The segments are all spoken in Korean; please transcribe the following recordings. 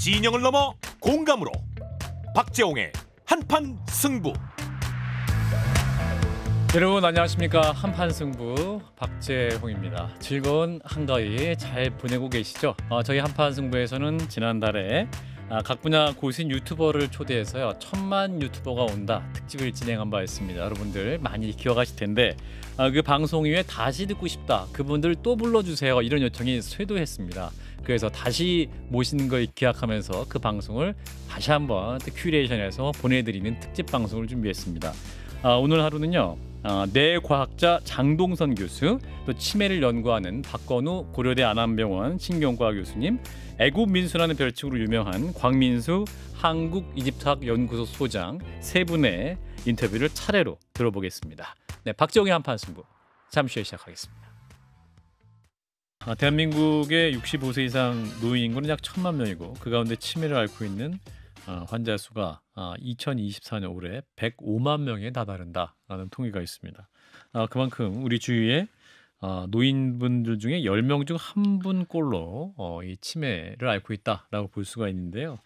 진영을 넘어 공감으로 박재홍의 한판 승부. 여러분 안녕하십니까. 한판 승부 박재홍입니다. 즐거운 한가위 잘 보내고 계시죠? 저희 한판 승부에서는 지난달에 각 분야 고수인 유튜버를 초대해서요 1000만 유튜버가 온다 특집을 진행한 바 있습니다. 여러분들 많이 기억하실 텐데 그 방송 이후에 다시 듣고 싶다, 그분들 또 불러주세요, 이런 요청이 쇄도했습니다. 그래서 다시 모시는 걸 기약하면서 그 방송을 다시 한번 큐레이션해서 보내드리는 특집 방송을 준비했습니다. 오늘 하루는요 뇌과학자 장동선 교수, 또 치매를 연구하는 박건우 고려대 안암병원 신경과학 교수님, 애국민수라는 별칭으로 유명한 광민수 한국이집트학 연구소 소장 세 분의 인터뷰를 차례로 들어보겠습니다. 네, 박재홍의 한판 승부 잠시 후에 시작하겠습니다. 대한민국의 65세 이상 노인 인구는 약 1000만 명이고 그 가운데 치매를 앓고 있는 환자 수가 2024년 올해 105만 명에 다다른다라는 통계가 있습니다. 그만큼 우리 주위에 노인분들 중에 10명 중 한 분꼴로 이 치매를 앓고 있다라고 볼 수가 있는데요.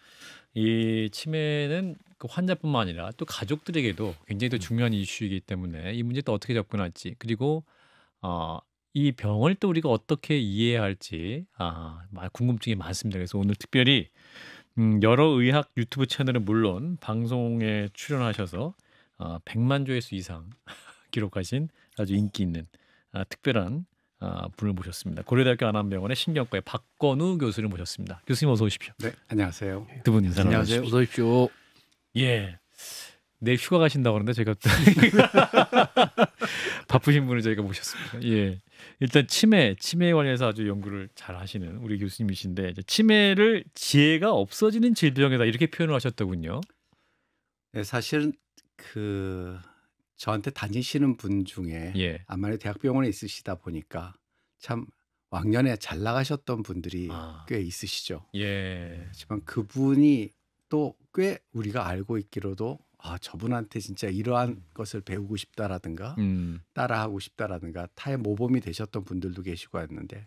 이 치매는 그 환자뿐만 아니라 또 가족들에게도 굉장히 또 중요한 이슈이기 때문에 이 문제 또 어떻게 접근할지, 그리고 이 병을 또 우리가 어떻게 이해해야 할지 궁금증이 많습니다. 그래서 오늘 특별히 여러 의학 유튜브 채널은 물론 방송에 출연하셔서 100만 조회수 이상 기록하신 아주 인기 있는 특별한 분을 모셨습니다. 고려대학교 안암병원의 신경과의 박건우 교수를 모셨습니다. 교수님 어서 오십시오. 네, 안녕하세요. 두 분 인사 나누시죠. 안녕하세요. 어서 오십시오. 예, 내일 휴가 가신다고 하는데 제가 바쁘신 분을 저희가 모셨습니다. 예, 일단 치매에 관해서 아주 연구를 잘 하시는 우리 교수님이신데, 이제 치매를 지혜가 없어지는 질병이다 이렇게 표현을 하셨더군요. 네, 사실은 저한테 다니시는 분 중에 예. 아무래도 대학병원에 있으시다 보니까 참 왕년에 잘 나가셨던 분들이 꽤 있으시죠. 예. 하지만 그분이 또 꽤 우리가 알고 있기로도 저분한테 진짜 이러한 것을 배우고 싶다라든가 따라하고 싶다라든가 타의 모범이 되셨던 분들도 계시고 했는데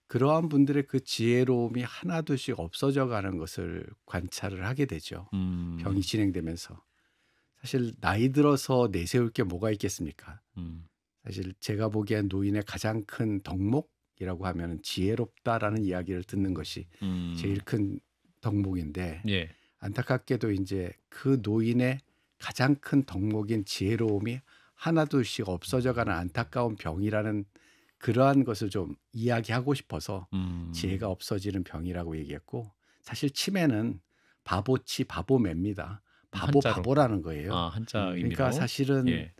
그러한 분들의 그 지혜로움이 하나둘씩 없어져 가는 것을 관찰을 하게 되죠. 병이 진행되면서. 사실 나이 들어서 내세울 게 뭐가 있겠습니까? 사실 제가 보기엔 노인의 가장 큰 덕목이라고 하면 지혜롭다라는 이야기를 듣는 것이 제일 큰 덕목인데, 예. 안타깝게도 이제 그 노인의 가장 큰 덕목인 지혜로움이 하나둘씩 없어져가는 안타까운 병이라는 그러한 것을 좀 이야기하고 싶어서 지혜가 없어지는 병이라고 얘기했고, 사실 치매는 바보치 바보매입니다. 바보라는 거예요. 한자 의미로. 그러니까 사실은 예.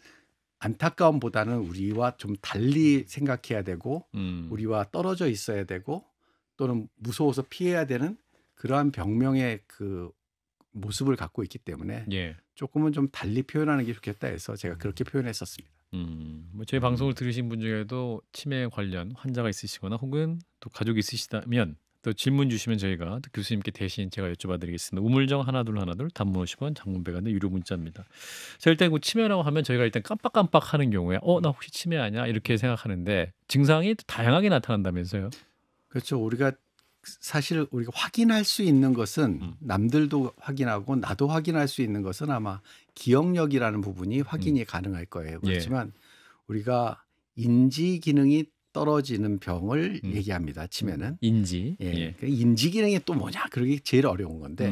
안타까움보다는 우리와 좀 달리 생각해야 되고 우리와 떨어져 있어야 되고 또는 무서워서 피해야 되는 그러한 병명의 그 모습을 갖고 있기 때문에 예. 조금은 좀 달리 표현하는 게 좋겠다 해서 제가 그렇게 표현했었습니다. 뭐 저희 방송을 들으신 분 중에도 치매 관련 환자가 있으시거나 혹은 또 가족이 있으시다면 또 질문 주시면 저희가 또 교수님께 대신 제가 여쭤봐드리겠습니다. 우물정 하나둘 단문 50원, 장문 100원의 유료 문자입니다. 자, 일단 그 치매라고 하면 저희가 일단 깜빡깜빡하는 경우에 나 혹시 치매 아니야? 이렇게 생각하는데 증상이 다양하게 나타난다면서요? 그렇죠. 사실 우리가 확인할 수 있는 것은 남들도 확인하고 나도 확인할 수 있는 것은 아마 기억력이라는 부분이 확인이 가능할 거예요. 그렇지만 우리가 인지 기능이 떨어지는 병을 얘기합니다. 치매는. 인지. 예. 인지 기능이 또 뭐냐? 그게 제일 어려운 건데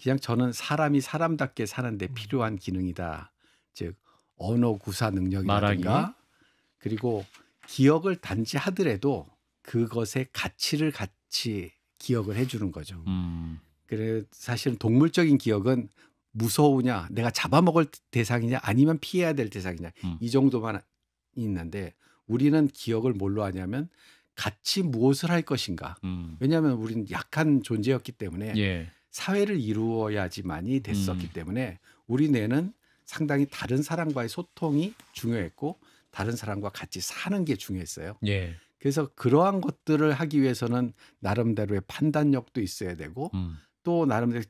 그냥 저는 사람이 사람답게 사는데 필요한 기능이다. 즉 언어 구사 능력이라든가 말하기. 그리고 기억을 단지 하더라도 그것의 가치를 같이 기억을 해주는 거죠. 그래 사실은 동물적인 기억은 무서우냐, 내가 잡아먹을 대상이냐, 아니면 피해야 될 대상이냐 이 정도만 있는데 우리는 기억을 뭘로 하냐면 같이 무엇을 할 것인가. 왜냐하면 우리는 약한 존재였기 때문에 예. 사회를 이루어야지만이 됐었기 때문에 우리 뇌는 상당히 다른 사람과의 소통이 중요했고 다른 사람과 같이 사는 게 중요했어요. 예. 그래서 그러한 것들을 하기 위해서는 나름대로의 판단력도 있어야 되고 또 나름대로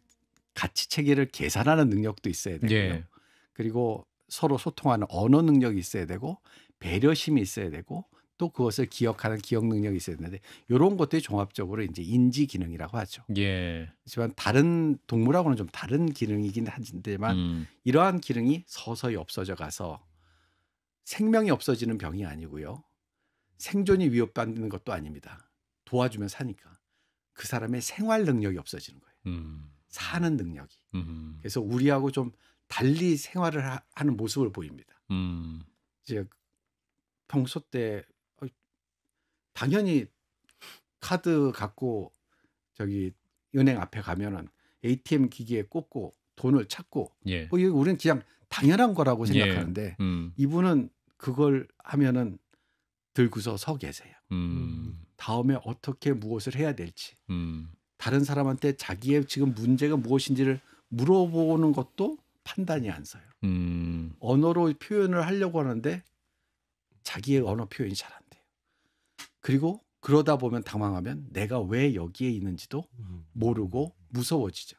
가치 체계를 계산하는 능력도 있어야 되고요. 예. 그리고 서로 소통하는 언어 능력이 있어야 되고 배려심이 있어야 되고 또 그것을 기억하는 기억 능력이 있어야 되는데 이런 것들이 종합적으로 이제 인지 기능이라고 하죠. 예. 하지만 다른 동물하고는 좀 다른 기능이긴 하지만 이러한 기능이 서서히 없어져 가서 생명이 없어지는 병이 아니고요. 생존이 위협받는 것도 아닙니다. 도와주면 사니까. 그 사람의 생활 능력이 없어지는 거예요. 사는 능력이. 그래서 우리하고 좀 달리 생활을 하는 모습을 보입니다. 이제 평소 때 당연히 카드 갖고 저기 은행 앞에 가면은 ATM 기기에 꽂고 돈을 찾고 예. 이거 우리는 그냥 당연한 거라고 예. 생각하는데 이분은 그걸 하면은 들고서 서 계세요. 다음에 어떻게 무엇을 해야 될지 다른 사람한테 자기의 지금 문제가 무엇인지를 물어보는 것도 판단이 안 서요. 언어로 표현을 하려고 하는데 자기의 언어 표현이 잘 안 돼요. 그리고 그러다 보면 당황하면 내가 왜 여기에 있는지도 모르고 무서워지죠.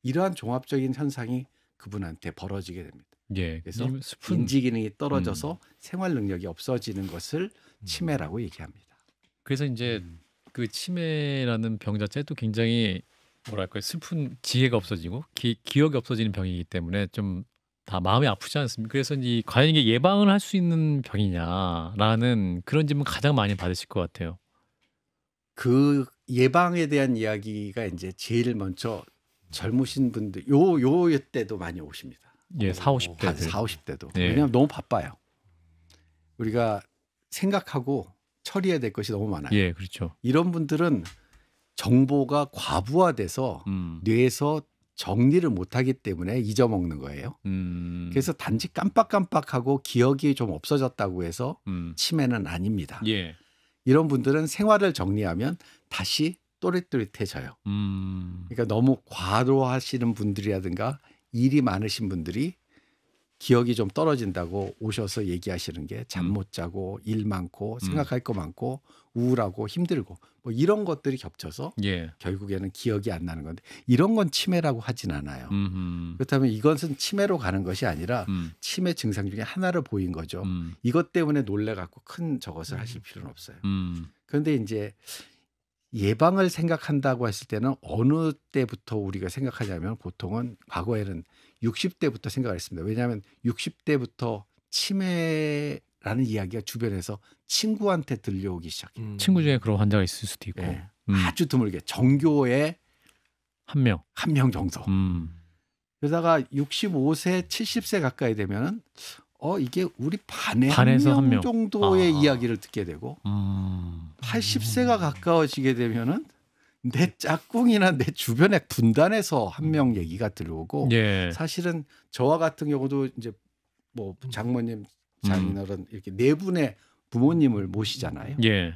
이러한 종합적인 현상이 그분한테 벌어지게 됩니다. 예. 그래서 인지 기능이 떨어져서 생활 능력이 없어지는 것을 치매라고 얘기합니다. 그래서 이제 그 치매라는 병 자체도 굉장히 뭐랄까요, 슬픈 지혜가 없어지고 기억이 없어지는 병이기 때문에 좀 다 마음이 아프지 않습니까? 그래서 이 과연 이게 예방을 할 수 있는 병이냐라는 그런 질문 가장 많이 받으실 것 같아요. 그 예방에 대한 이야기가 이제 제일 먼저 젊으신 분들 요 때도 많이 오십니다. 예, 40, 50대. 40, 50대도. 예. 왜냐하면 너무 바빠요. 우리가 생각하고 처리해야 될 것이 너무 많아요. 예, 그렇죠. 이런 분들은 정보가 과부하돼서 뇌에서 정리를 못하기 때문에 잊어먹는 거예요. 그래서 단지 깜빡깜빡하고 기억이 좀 없어졌다고 해서 치매는 아닙니다. 예. 이런 분들은 생활을 정리하면 다시 또렷또렷해져요. 그러니까 너무 과도하시는 분들이라든가 일이 많으신 분들이 기억이 좀 떨어진다고 오셔서 얘기하시는 게 잠 못 자고 일 많고 생각할 거 많고 우울하고 힘들고 뭐 이런 것들이 겹쳐서 예. 결국에는 기억이 안 나는 건데 이런 건 치매라고 하진 않아요. 그렇다면 이것은 치매로 가는 것이 아니라 치매 증상 중에 하나를 보인 거죠. 이것 때문에 놀래갖고 큰 저것을 하실 필요는 없어요. 그런데 이제 예방을 생각한다고 했을 때는 어느 때부터 우리가 생각하냐면 보통은 과거에는 60대부터 생각을 했습니다. 왜냐하면 60대부터 치매라는 이야기가 주변에서 친구한테 들려오기 시작해요. 친구 중에 그런 환자가 있을 수도 있고. 네. 아주 드물게 정교에 한 명. 한 명 정도. 그러다가 65세, 70세 가까이 되면은 이게 우리 반에 한 명 정도의 이야기를 듣게 되고 80세가 가까워지게 되면은 내 짝꿍이나 내 주변의 분단에서 한 명 얘기가 들어오고 예. 사실은 저와 같은 경우도 이제 뭐 장모님, 장인어른 이렇게 네 분의 부모님을 모시잖아요. 예.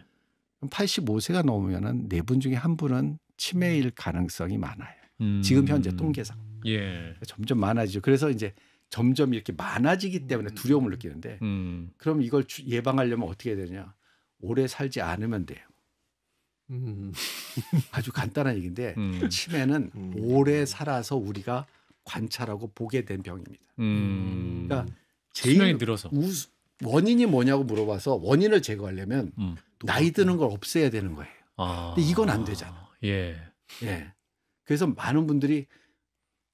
85세가 넘으면은 네 분 중에 한 분은 치매일 가능성이 많아요. 지금 현재 통계상. 예. 점점 많아지죠. 그래서 이제 점점 이렇게 많아지기 때문에 두려움을 느끼는데 그럼 이걸 예방하려면 어떻게 해야 되냐? 오래 살지 않으면 돼요. 아주 간단한 얘기인데 치매는 오래 살아서 우리가 관찰하고 보게 된 병입니다. 그러니까 제일 늘어서. 원인이 뭐냐고 물어봐서 원인을 제거하려면 나이 드는 걸 없애야 되는 거예요. 근데 이건 안 되잖아. 예. 예. 그래서 많은 분들이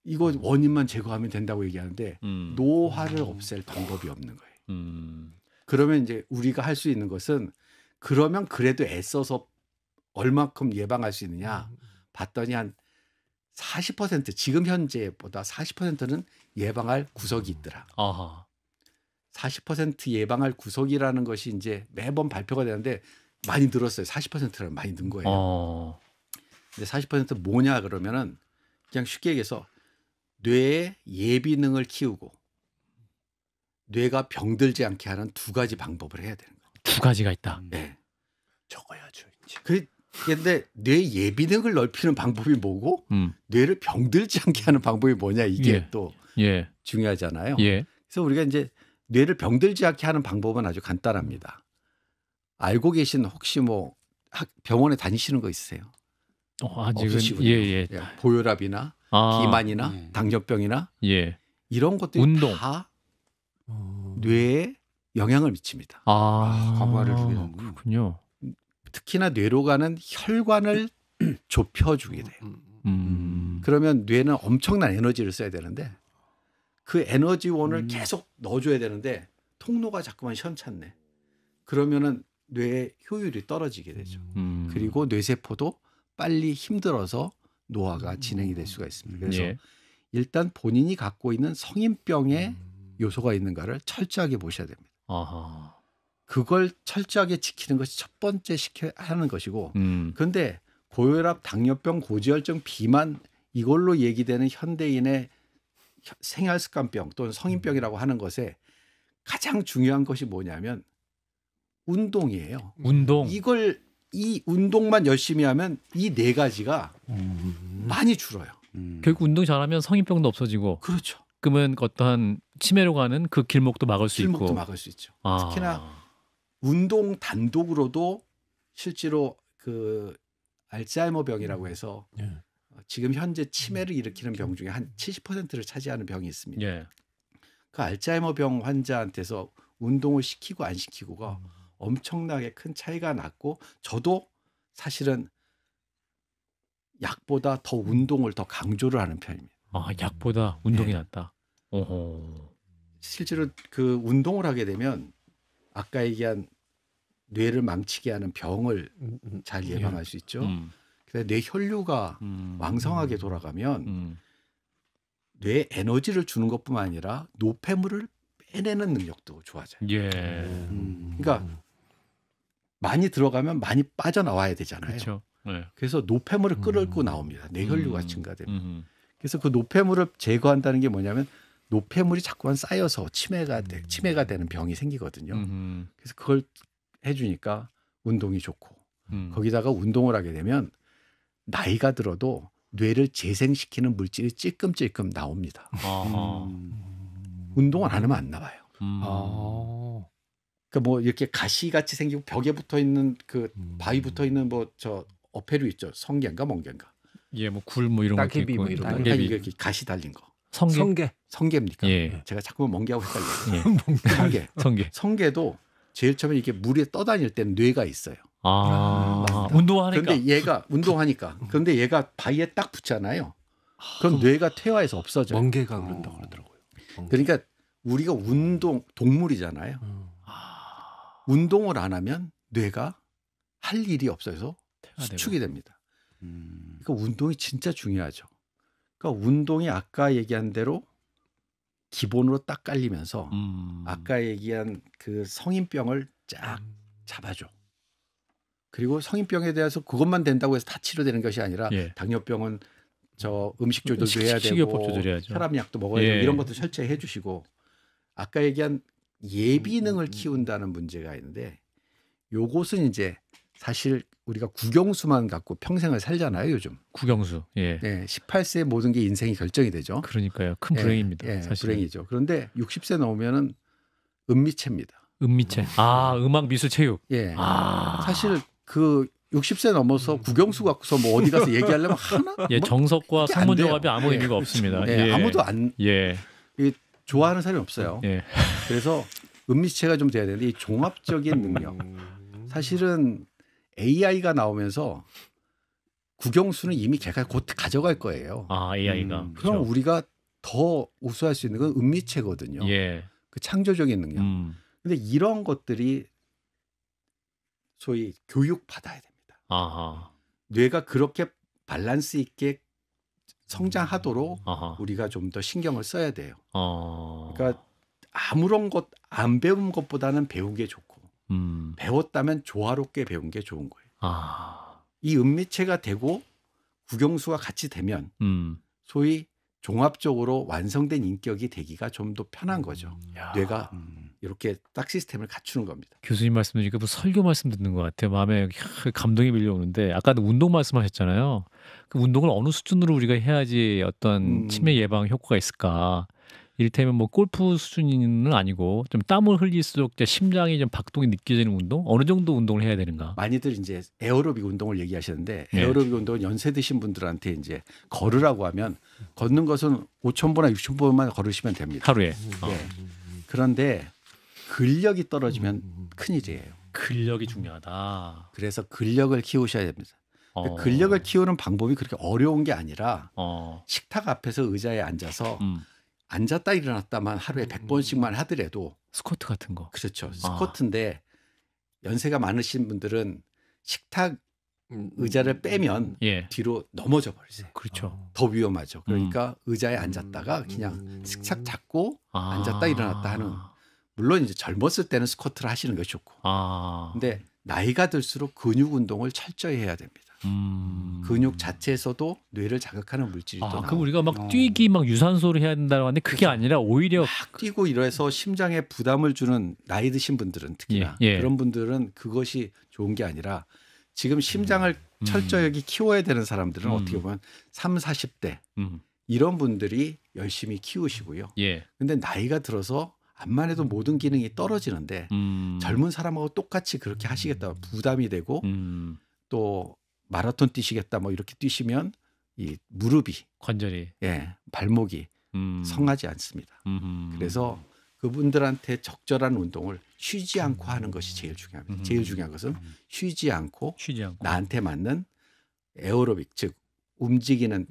이거 원인만 제거하면 된다고 얘기하는데 노화를 없앨 방법이 없는 거예요. 그러면 이제 우리가 할 수 있는 것은 그러면 그래도 애써서 얼마큼 예방할 수 있느냐 봤더니 한 40% 지금 현재보다 40%는 예방할 구석이 있더라. 아하. 40% 예방할 구석이라는 것이 이제 매번 발표가 되는데 많이 늘었어요. 40%는 많이 는 거예요. 근데 40% 뭐냐 그러면은 그냥 쉽게 얘기해서 뇌의 예비능을 키우고 뇌가 병들지 않게 하는 두 가지 방법을 해야 되는 거예요. 두 가지가 있다. 네. 적어야죠. 그런데 뇌 예비능을 넓히는 방법이 뭐고 뇌를 병들지 않게 하는 방법이 뭐냐 이게 또 중요하잖아요. 그래서 우리가 이제 뇌를 병들지 않게 하는 방법은 아주 간단합니다. 알고 계신 혹시 뭐 병원에 다니시는 거 있으세요? 아직은 고혈압이나 비만이나 당뇨병이나 이런 것들이 운동. 다 뇌에 영향을 미칩니다. 과부하를 주게 되는군요. 그렇군요. 특히나 뇌로 가는 혈관을 좁혀주게 돼요. 그러면 뇌는 엄청난 에너지를 써야 되는데 그 에너지원을 계속 넣어줘야 되는데 통로가 자꾸만 시원찮네. 그러면은 뇌의 효율이 떨어지게 되죠. 그리고 뇌세포도 빨리 힘들어서 노화가 진행이 될 수가 있습니다. 그래서 예. 일단 본인이 갖고 있는 성인병의 요소가 있는가를 철저하게 보셔야 됩니다. 아하. 그걸 철저하게 지키는 것이 첫 번째 하는 것이고 그런데 고혈압, 당뇨병, 고지혈증, 비만 이걸로 얘기되는 현대인의 생활습관병 또는 성인병이라고 하는 것에 가장 중요한 것이 뭐냐면 운동이에요. 운동. 이 운동만 열심히 하면 이 네 가지가 많이 줄어요. 결국 운동 잘하면 성인병도 없어지고. 그렇죠. 그러면 어떠한 치매로 가는 그 길목도 막을 수 길목도 있고. 막을 수 있죠. 특히나 운동 단독으로도 실제로 그 알츠하이머 병이라고 해서 지금 현재 치매를 일으키는 병 중에 한 70%를 차지하는 병이 있습니다. 예. 그 알츠하이머 병 환자한테서 운동을 시키고 안 시키고가 엄청나게 큰 차이가 났고 저도 사실은 약보다 더 운동을 더 강조를 하는 편입니다. 약보다 운동이 네. 낫다. 오호. 실제로 그 운동을 하게 되면 아까 얘기한 뇌를 망치게 하는 병을 잘 예방할 수 있죠. 그래서 뇌 혈류가 왕성하게 돌아가면 뇌에 에너지를 주는 것뿐만 아니라 노폐물을 빼내는 능력도 좋아져요. 예. 그러니까 많이 들어가면 많이 빠져나와야 되잖아요. 그렇죠. 네. 그래서 노폐물을 끌어올고 나옵니다. 뇌 혈류가 증가되면. 그래서 그 노폐물을 제거한다는 게 뭐냐면 노폐물이 자꾸만 쌓여서 치매가 되는 병이 생기거든요. 그래서 그걸 해주니까 운동이 좋고 거기다가 운동을 하게 되면 나이가 들어도 뇌를 재생시키는 물질이 찔끔찔끔 나옵니다. 운동을 안 하면 안 나와요. 그러니까 뭐 이렇게 가시같이 생기고 벽에 붙어 있는 그 바위 붙어 있는 뭐 저 어패류 있죠. 성게인가 멍게인가. 예, 뭐 굴 뭐 이런 거 따개비 있고 뭐 이런 거. 아니 따개비. 이렇게 가시 달린 거. 성게. 성게입니까? 예. 제가 자꾸만 멍게하고 헷갈려요. 예. 성게. 성게. 성게도 제일 처음에 이렇게 물에 떠다닐 때는 뇌가 있어요. 운동하니까. 그런데 얘가 운동하니까. 그런데 얘가 바위에 딱 붙잖아요. 그럼 뇌가 퇴화해서 없어져요. 멍게가 그런다고 그러더라고요. 그러니까 우리가 동물이잖아요. 운동을 안 하면 뇌가 할 일이 없어서 수축이 됩니다. 그러니까 운동이 진짜 중요하죠. 그러니까 운동이 아까 얘기한 대로 기본으로 딱 깔리면서 아까 얘기한 그 성인병을 쫙 잡아줘. 그리고 성인병에 대해서 그것만 된다고 해서 다 치료되는 것이 아니라 예. 당뇨병은 저 음식 조절도 해야 식이요법 되고 조절해야죠. 혈압약도 먹어야 예. 되고 이런 것도 철저히 해주시고 아까 얘기한 예비능을 키운다는 문제가 있는데 요것은 이제 사실 우리가 국영수만 갖고 평생을 살잖아요 요즘. 국영수. 예. 네, 18세에 모든 게 인생이 결정이 되죠. 그러니까요. 큰 불행입니다. 예, 사실. 불행이죠. 그런데 60세 넘으면은 은미체입니다. 음미체. 음악, 미술, 체육. 예. 사실 그 60세 넘어서 국영수 갖고서 뭐 어디 가서 얘기하려면 하나? 예, 뭐 정석과 이게 안 성문종합이 돼요. 아무 예, 의미가 그렇죠. 없습니다. 예, 예. 아무도 안 예. 좋아하는 사람이 없어요. 예. 그래서 은미체가 좀 돼야 되는데 이 종합적인 능력. 사실은 AI가 나오면서 국영수는 이미 걔가 곧 가져갈 거예요. AI가. 그럼 우리가 더 우수할 수 있는 건 은미체거든요. 예. 그 창조적인 능력. 근데 이런 것들이 소위 교육받아야 됩니다. 아하. 뇌가 그렇게 밸런스 있게 성장하도록 우리가 좀 더 신경을 써야 돼요. 그러니까 아무런 것 안 배운 것보다는 배운 게 좋고 배웠다면 조화롭게 배운 게 좋은 거예요. 이 은미체가 되고 국영수가 같이 되면 소위 종합적으로 완성된 인격이 되기가 좀 더 편한 거죠. 뇌가 이렇게 딱 시스템을 갖추는 겁니다. 교수님 말씀 드리니까 뭐 설교 말씀 듣는 것 같아요. 마음에 감동이 밀려오는데 아까도 운동 말씀하셨잖아요. 그 운동을 어느 수준으로 우리가 해야지 어떤 치매 예방 효과가 있을까? 이를테면 뭐 골프 수준은 아니고 좀 땀을 흘릴수록 심장이 좀 박동이 느껴지는 운동? 어느 정도 운동을 해야 되는가? 많이들 이제 에어로빅 운동을 얘기하시는데 네. 에어로빅 운동은 연세 드신 분들한테 이제 걸으라고 하면 걷는 것은 5,000보나 6,000보만 걸으시면 됩니다. 하루에. 네. 그런데 근력이 떨어지면 큰일이에요. 근력이 중요하다. 그래서 근력을 키우셔야 됩니다. 어. 근력을 키우는 방법이 그렇게 어려운 게 아니라 어. 식탁 앞에서 의자에 앉아서 음. 앉았다 일어났다만 하루에 100번씩만 하더라도 스쿼트 같은 거. 그렇죠. 스쿼트인데 연세가 많으신 분들은 식탁 의자를 빼면 예. 뒤로 넘어져 버리세요. 그렇죠. 더 위험하죠. 그러니까 의자에 앉았다가 그냥 식탁 잡고 앉았다 일어났다 하는. 물론 이제 젊었을 때는 스쿼트를 하시는 것이 좋고. 근데 나이가 들수록 근육 운동을 철저히 해야 됩니다. 근육 자체에서도 뇌를 자극하는 물질이 또 나와요. 그럼 우리가 막 뛰기 막 유산소를 해야 된다고 하는데 그게 그렇죠. 아니라 오히려 막 뛰고 이래서 심장에 부담을 주는 나이 드신 분들은 특히나 예. 그런 분들은 그것이 좋은 게 아니라 지금 심장을 철저하게 키워야 되는 사람들은 어떻게 보면 3, 40대 이런 분들이 열심히 키우시고요. 예. 근데 나이가 들어서 암만 해도 모든 기능이 떨어지는데 젊은 사람하고 똑같이 그렇게 하시겠다 부담이 되고 또 마라톤 뛰시겠다 뭐 이렇게 뛰시면 이 무릎이 관절이 발목이 성하지 않습니다. 그래서 그분들한테 적절한 운동을 쉬지 않고 하는 것이 제일 중요합니다. 제일 중요한 것은 쉬지 않고 나한테 맞는 에어로빅 즉 움직이는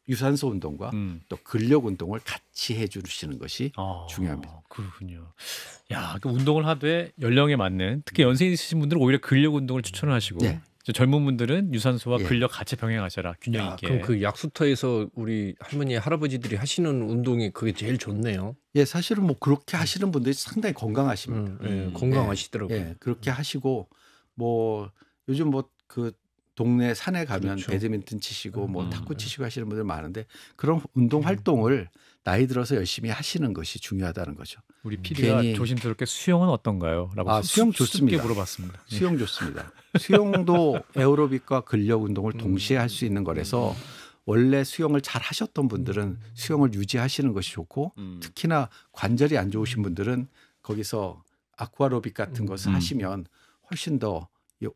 유산소 운동과 또 근력 운동을 같이 해주시는 것이 중요합니다. 그렇군요. 야, 그 운동을 하되 연령에 맞는 특히 연세 있으신 분들은 오히려 근력 운동을 추천을 하시고 젊은 분들은 유산소와 근력 같이 병행하셔라 균형 있게. 그럼 그 약수터에서 우리 할머니 할아버지들이 하시는 운동이 그게 제일 좋네요. 예, 사실은 뭐 그렇게 하시는 분들이 상당히 건강하십니다. 건강하시더라고요. 그렇게 하시고 뭐 요즘 뭐 그 동네 산에 가면 그렇죠. 배드민턴 치시고 뭐 탁구 치시고 하시는 분들 많은데 그런 운동 활동을 나이 들어서 열심히 하시는 것이 중요하다는 거죠. 우리 PD가 조심스럽게 수영은 어떤가요? 라고 수영 좋습니다. 물어봤습니다. 수영 좋습니다. 수영도 에어로빅과 근력 운동을 동시에 할 수 있는 거라서 원래 수영을 잘 하셨던 분들은 수영을 유지하시는 것이 좋고 특히나 관절이 안 좋으신 분들은 거기서 아쿠아로빅 같은 것을 하시면 훨씬 더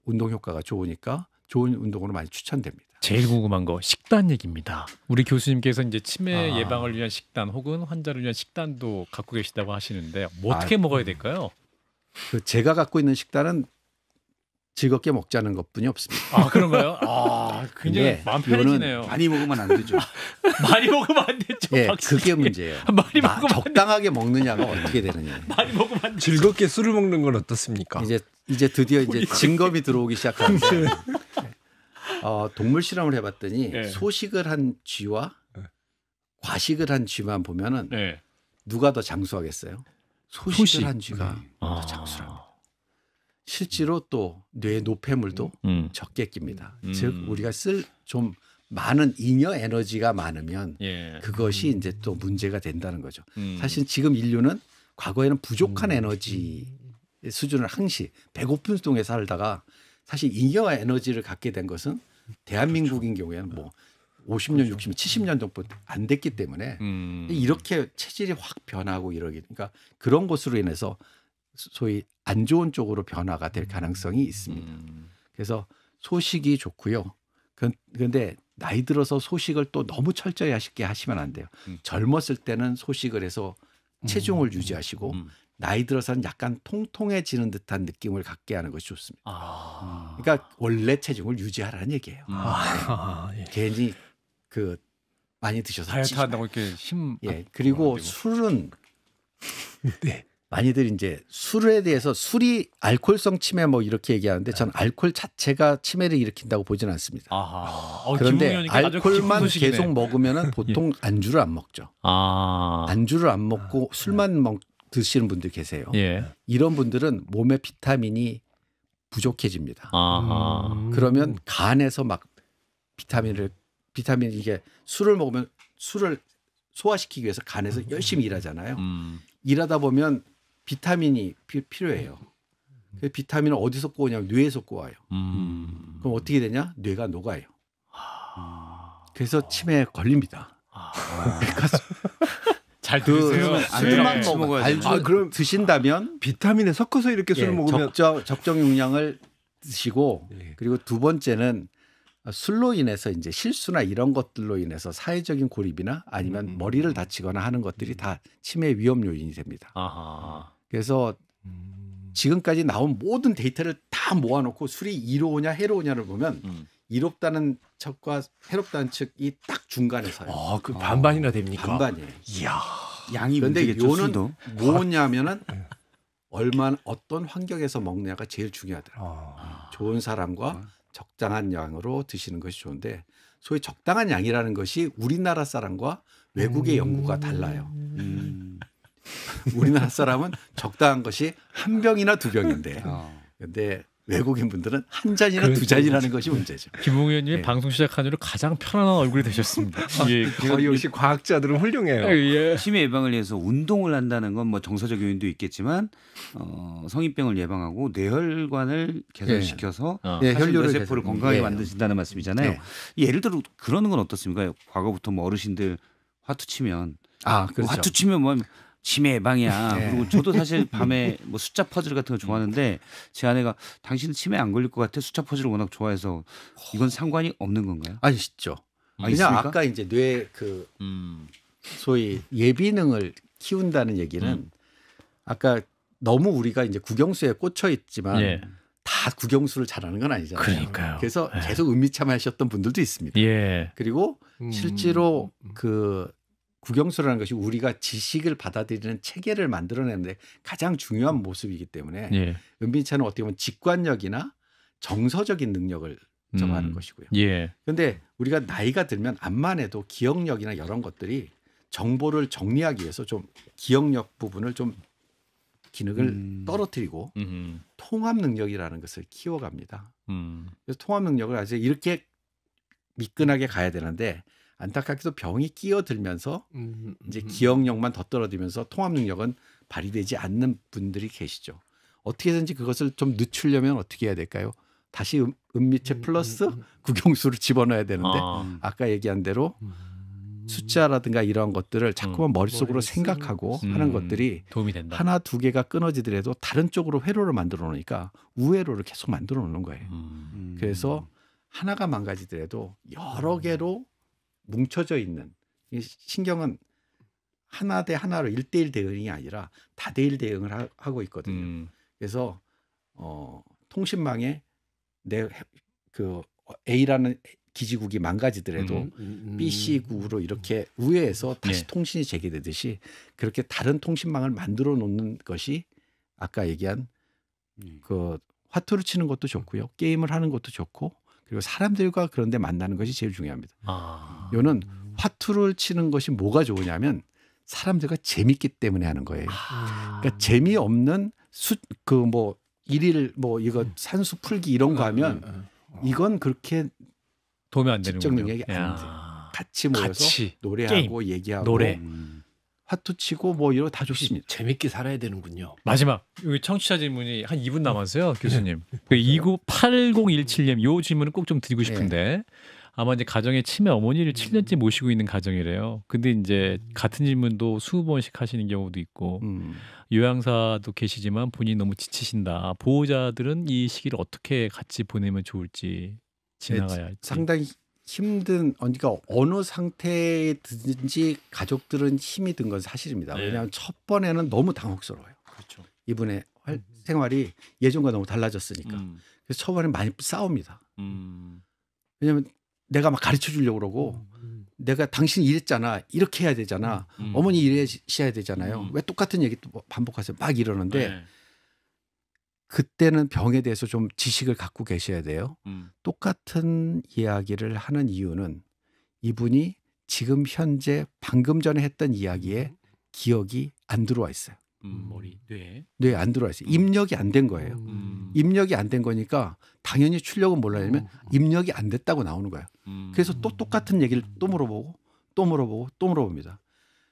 운동 효과가 좋으니까 좋은 운동으로 많이 추천됩니다. 제일 궁금한 거 식단 얘기입니다. 우리 교수님께서 이제 치매 예방을 위한 식단 혹은 환자를 위한 식단도 갖고 계시다고 하시는데 뭐 어떻게 먹어야 될까요? 그 제가 갖고 있는 식단은 즐겁게 먹자는 것뿐이 없습니다. 아 그런가요? 굉장히 마음 편해지네요. 많이 먹으면 안 되죠. 많이 먹으면 안 되죠. 예, 그게 문제예요. 많이 먹으면 적당하게 먹느냐가 어떻게 되느냐. 많이 먹으면 안 되죠. 즐겁게 술을 먹는 건 어떻습니까? 이제 드디어 이제 증거이 들어오기 시작하는데 동물 실험을 해봤더니 소식을 한 쥐와 과식을 한 쥐만 보면은 누가 더 장수하겠어요? 소식을 한 쥐가 더 장수합니다. 실제로 또 뇌 노폐물도 적게 낍니다. 즉 우리가 쓸 좀 많은 잉여 에너지가 많으면 그것이 이제 또 문제가 된다는 거죠. 사실 지금 인류는 과거에는 부족한 에너지 수준을 항시 배고픈 동에 살다가 사실 잉여 에너지를 갖게 된 것은 대한민국인 경우에는 뭐 50년, 60년, 70년 정도 안 됐기 때문에 이렇게 체질이 확 변하고 이러게 그러니까 그런 것으로 인해서 소위 안 좋은 쪽으로 변화가 될 가능성이 있습니다. 그래서 소식이 좋고요. 그런데 나이 들어서 소식을 또 너무 철저히 하시면 안 돼요. 젊었을 때는 소식을 해서 체중을 유지하시고 나이 들어서는 약간 통통해지는 듯한 느낌을 갖게 하는 것이 좋습니다. 그러니까 원래 체중을 유지하라는 얘기예요. 괜히 그 많이 드셔서 다이어트 한다고 이렇게 힘. 그리고 술은 많이들 이제 술에 대해서 술이 알코올성 치매 뭐 이렇게 얘기하는데 저는 알코올 자체가 치매를 일으킨다고 보지는 않습니다. 그런데 알코올만 계속 먹으면은 보통 안주를 안 먹죠. 안주를 안 먹고 술만 드시는 분들 계세요. 이런 분들은 몸에 비타민이 부족해집니다. 그러면 간에서 막 비타민 이게 술을 먹으면 술을 소화시키기 위해서 간에서 열심히 일하잖아요. 일하다 보면 비타민이 필요해요. 그 비타민은 어디서 꼬냐면 뇌에서 꼬아요. 그럼 어떻게 되냐? 뇌가 녹아요. 그래서 치매에 걸립니다. 잘 드세요. 술만 먹어요. 그럼 드신다면 비타민에 섞어서 이렇게 술을 먹으면 적정 용량을 드시고 그리고 두 번째는 술로 인해서 이제 실수나 이런 것들로 인해서 사회적인 고립이나 아니면 머리를 다치거나 하는 것들이 다 치매 위험 요인이 됩니다. 그래서 지금까지 나온 모든 데이터를 다 모아놓고 술이 이로우냐 해로우냐를 보면 이롭다는 측과 해롭다는 측이 딱 중간에 서요. 그 반반이나 됩니까? 반반이에요. 이야. 양이 그런데 문제겠죠. 요는 술도. 뭐냐면은 얼마나 어떤 환경에서 먹냐가 제일 중요하더라고요. 좋은 사람과 적당한 양으로 드시는 것이 좋은데 소위 적당한 양이라는 것이 우리나라 사람과 외국의 연구가 달라요. 우리나라 사람은 적당한 것이 한 병이나 두 병인데 근데 외국인 분들은 한 잔이나 두 잔이라는 것이 문제죠. 김웅 의원님이 방송 시작한 이후로 가장 편안한 얼굴이 되셨습니다. 예. 역시 과학자들은 훌륭해요. 예. 치매 예방을 위해서 운동을 한다는 건 뭐 정서적 요인도 있겠지만 성인병을 예방하고 뇌혈관을 개선시켜서 네, 사실 혈류를 뇌세포를 개선. 건강하게 예. 만드신다는 말씀이잖아요. 네. 예를 들어 그러는 건 어떻습니까? 과거부터 뭐 어르신들 화투 치면 그렇죠. 화투 치면 뭐 치매 예방이야. 네. 그리고 저도 사실 밤에 뭐 숫자 퍼즐 같은 거 좋아하는데 제 아내가 당신은 치매 안 걸릴 것 같아. 숫자 퍼즐을 워낙 좋아해서 이건 상관이 없는 건가요? 있죠. 그냥 있습니까? 아까 이제 뇌 소위 예비능을 키운다는 얘기는 아까 너무 우리가 이제 국영수에 꽂혀 있지만 예. 다 국영수를 잘하는 건 아니잖아요. 그러니까요. 그래서 예. 계속 은미참하셨던 분들도 있습니다. 예. 그리고 실제로 그 국영수라는 것이 우리가 지식을 받아들이는 체계를 만들어내는데 가장 중요한 모습이기 때문에 예. 은비차는 어떻게 보면 직관력이나 정서적인 능력을 점하는 것이고요. 예. 그런데 우리가 나이가 들면 암만 해도 기억력이나 이런 것들이 정보를 정리하기 위해서 좀 기억력 부분을 좀 기능을 떨어뜨리고 통합 능력이라는 것을 키워갑니다. 그래서 통합 능력을 아직 이렇게 미끈하게 가야 되는데 안타깝게도 병이 끼어들면서 이제 기억력만 더 떨어지면서 통합 능력은 발휘되지 않는 분들이 계시죠. 어떻게든지 그것을 좀 늦추려면 어떻게 해야 될까요? 다시 은미체 플러스 국영수를 집어넣어야 되는데 아까 얘기한 대로 숫자라든가 이런 것들을 자꾸만 머릿속으로 생각하고 하는 것들이 도움이 된다. 하나 두 개가 끊어지더라도 다른 쪽으로 회로를 만들어 놓으니까 우회로를 계속 만들어 놓는 거예요. 그래서 하나가 망가지더라도 여러 개로 뭉쳐져 있는 이 신경은 하나 대 하나로 1대1 대응이 아니라 다대일 대응을 하고 있거든요. 그래서 통신망에 내 그 A라는 기지국이 망가지더라도 BC국으로 이렇게 우회해서 다시 네. 통신이 재개되듯이 그렇게 다른 통신망을 만들어 놓는 것이 아까 얘기한 그 화투를 치는 것도 좋고요. 게임을 하는 것도 좋고 그리고 사람들과 그런 데 만나는 것이 제일 중요합니다. 요는 화투를 치는 것이 뭐가 좋으냐면 사람들과 재밌기 때문에 하는 거예요. 그러니까 재미없는 그 뭐 일일 뭐 이거 산수 풀기 이런 거 하면 이건 그렇게 도움이 안 되는 지적 능력이 안 돼. 같이 모여서 노래하고 얘기하고 노래. 화투 치고 뭐 이런 거 다 좋습니다. 재밌게 살아야 되는군요. 마지막 여기 청취자 질문이 한 2분 남았어요, 교수님. 298017님 요 질문은 꼭 좀 드리고 싶은데 아마 이제 가정에 치매 어머니를 7년째 모시고 있는 가정이래요. 근데 이제 같은 질문도 20번씩 하시는 경우도 있고 요양사도 계시지만 본인이 너무 지치신다. 보호자들은 이 시기를 어떻게 같이 보내면 좋을지 지나가야 할지. 상당히 힘든 그러니까 어느 상태든지 가족들은 힘이 든 건 사실입니다. 네. 왜냐하면 첫 번에는 너무 당혹스러워요. 그렇죠. 이분의 생활이 예전과 너무 달라졌으니까. 그래서 초반에 많이 싸웁니다. 왜냐하면 내가 막 가르쳐 주려고 그러고 내가 당신 이랬잖아. 이렇게 해야 되잖아. 어머니 이러셔야 되잖아요. 왜 똑같은 얘기 또 반복하세요. 막 이러는데 네. 그때는 병에 대해서 좀 지식을 갖고 계셔야 돼요. 똑같은 이야기를 하는 이유는 이분이 지금 현재 방금 전에 했던 이야기에 기억이 안 들어와 있어요. 머리, 뇌. 뇌에 안 들어와 있어요. 입력이 안 된 거예요. 입력이 안 된 거니까 당연히 출력은 몰라야면 입력이 안 됐다고 나오는 거예요. 그래서 또 똑같은 얘기를 또 물어보고 또 물어보고 또 물어봅니다.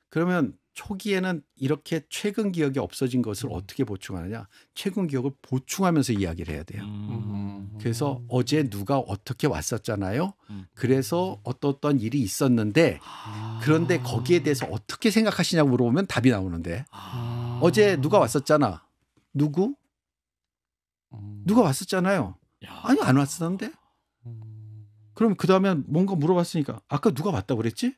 그러면 초기에는 이렇게 최근 기억이 없어진 것을 어떻게 보충하느냐? 최근 기억을 보충하면서 이야기를 해야 돼요. 그래서 어제 누가 어떻게 왔었잖아요. 그래서 어떤 일이 있었는데 그런데 거기에 대해서 어떻게 생각하시냐고 물어보면 답이 나오는데 어제 누가 왔었잖아. 누구? 누가 왔었잖아요. 아니 안 왔었는데. 그럼 그 다음에 뭔가 물어봤으니까 아까 누가 왔다고 그랬지?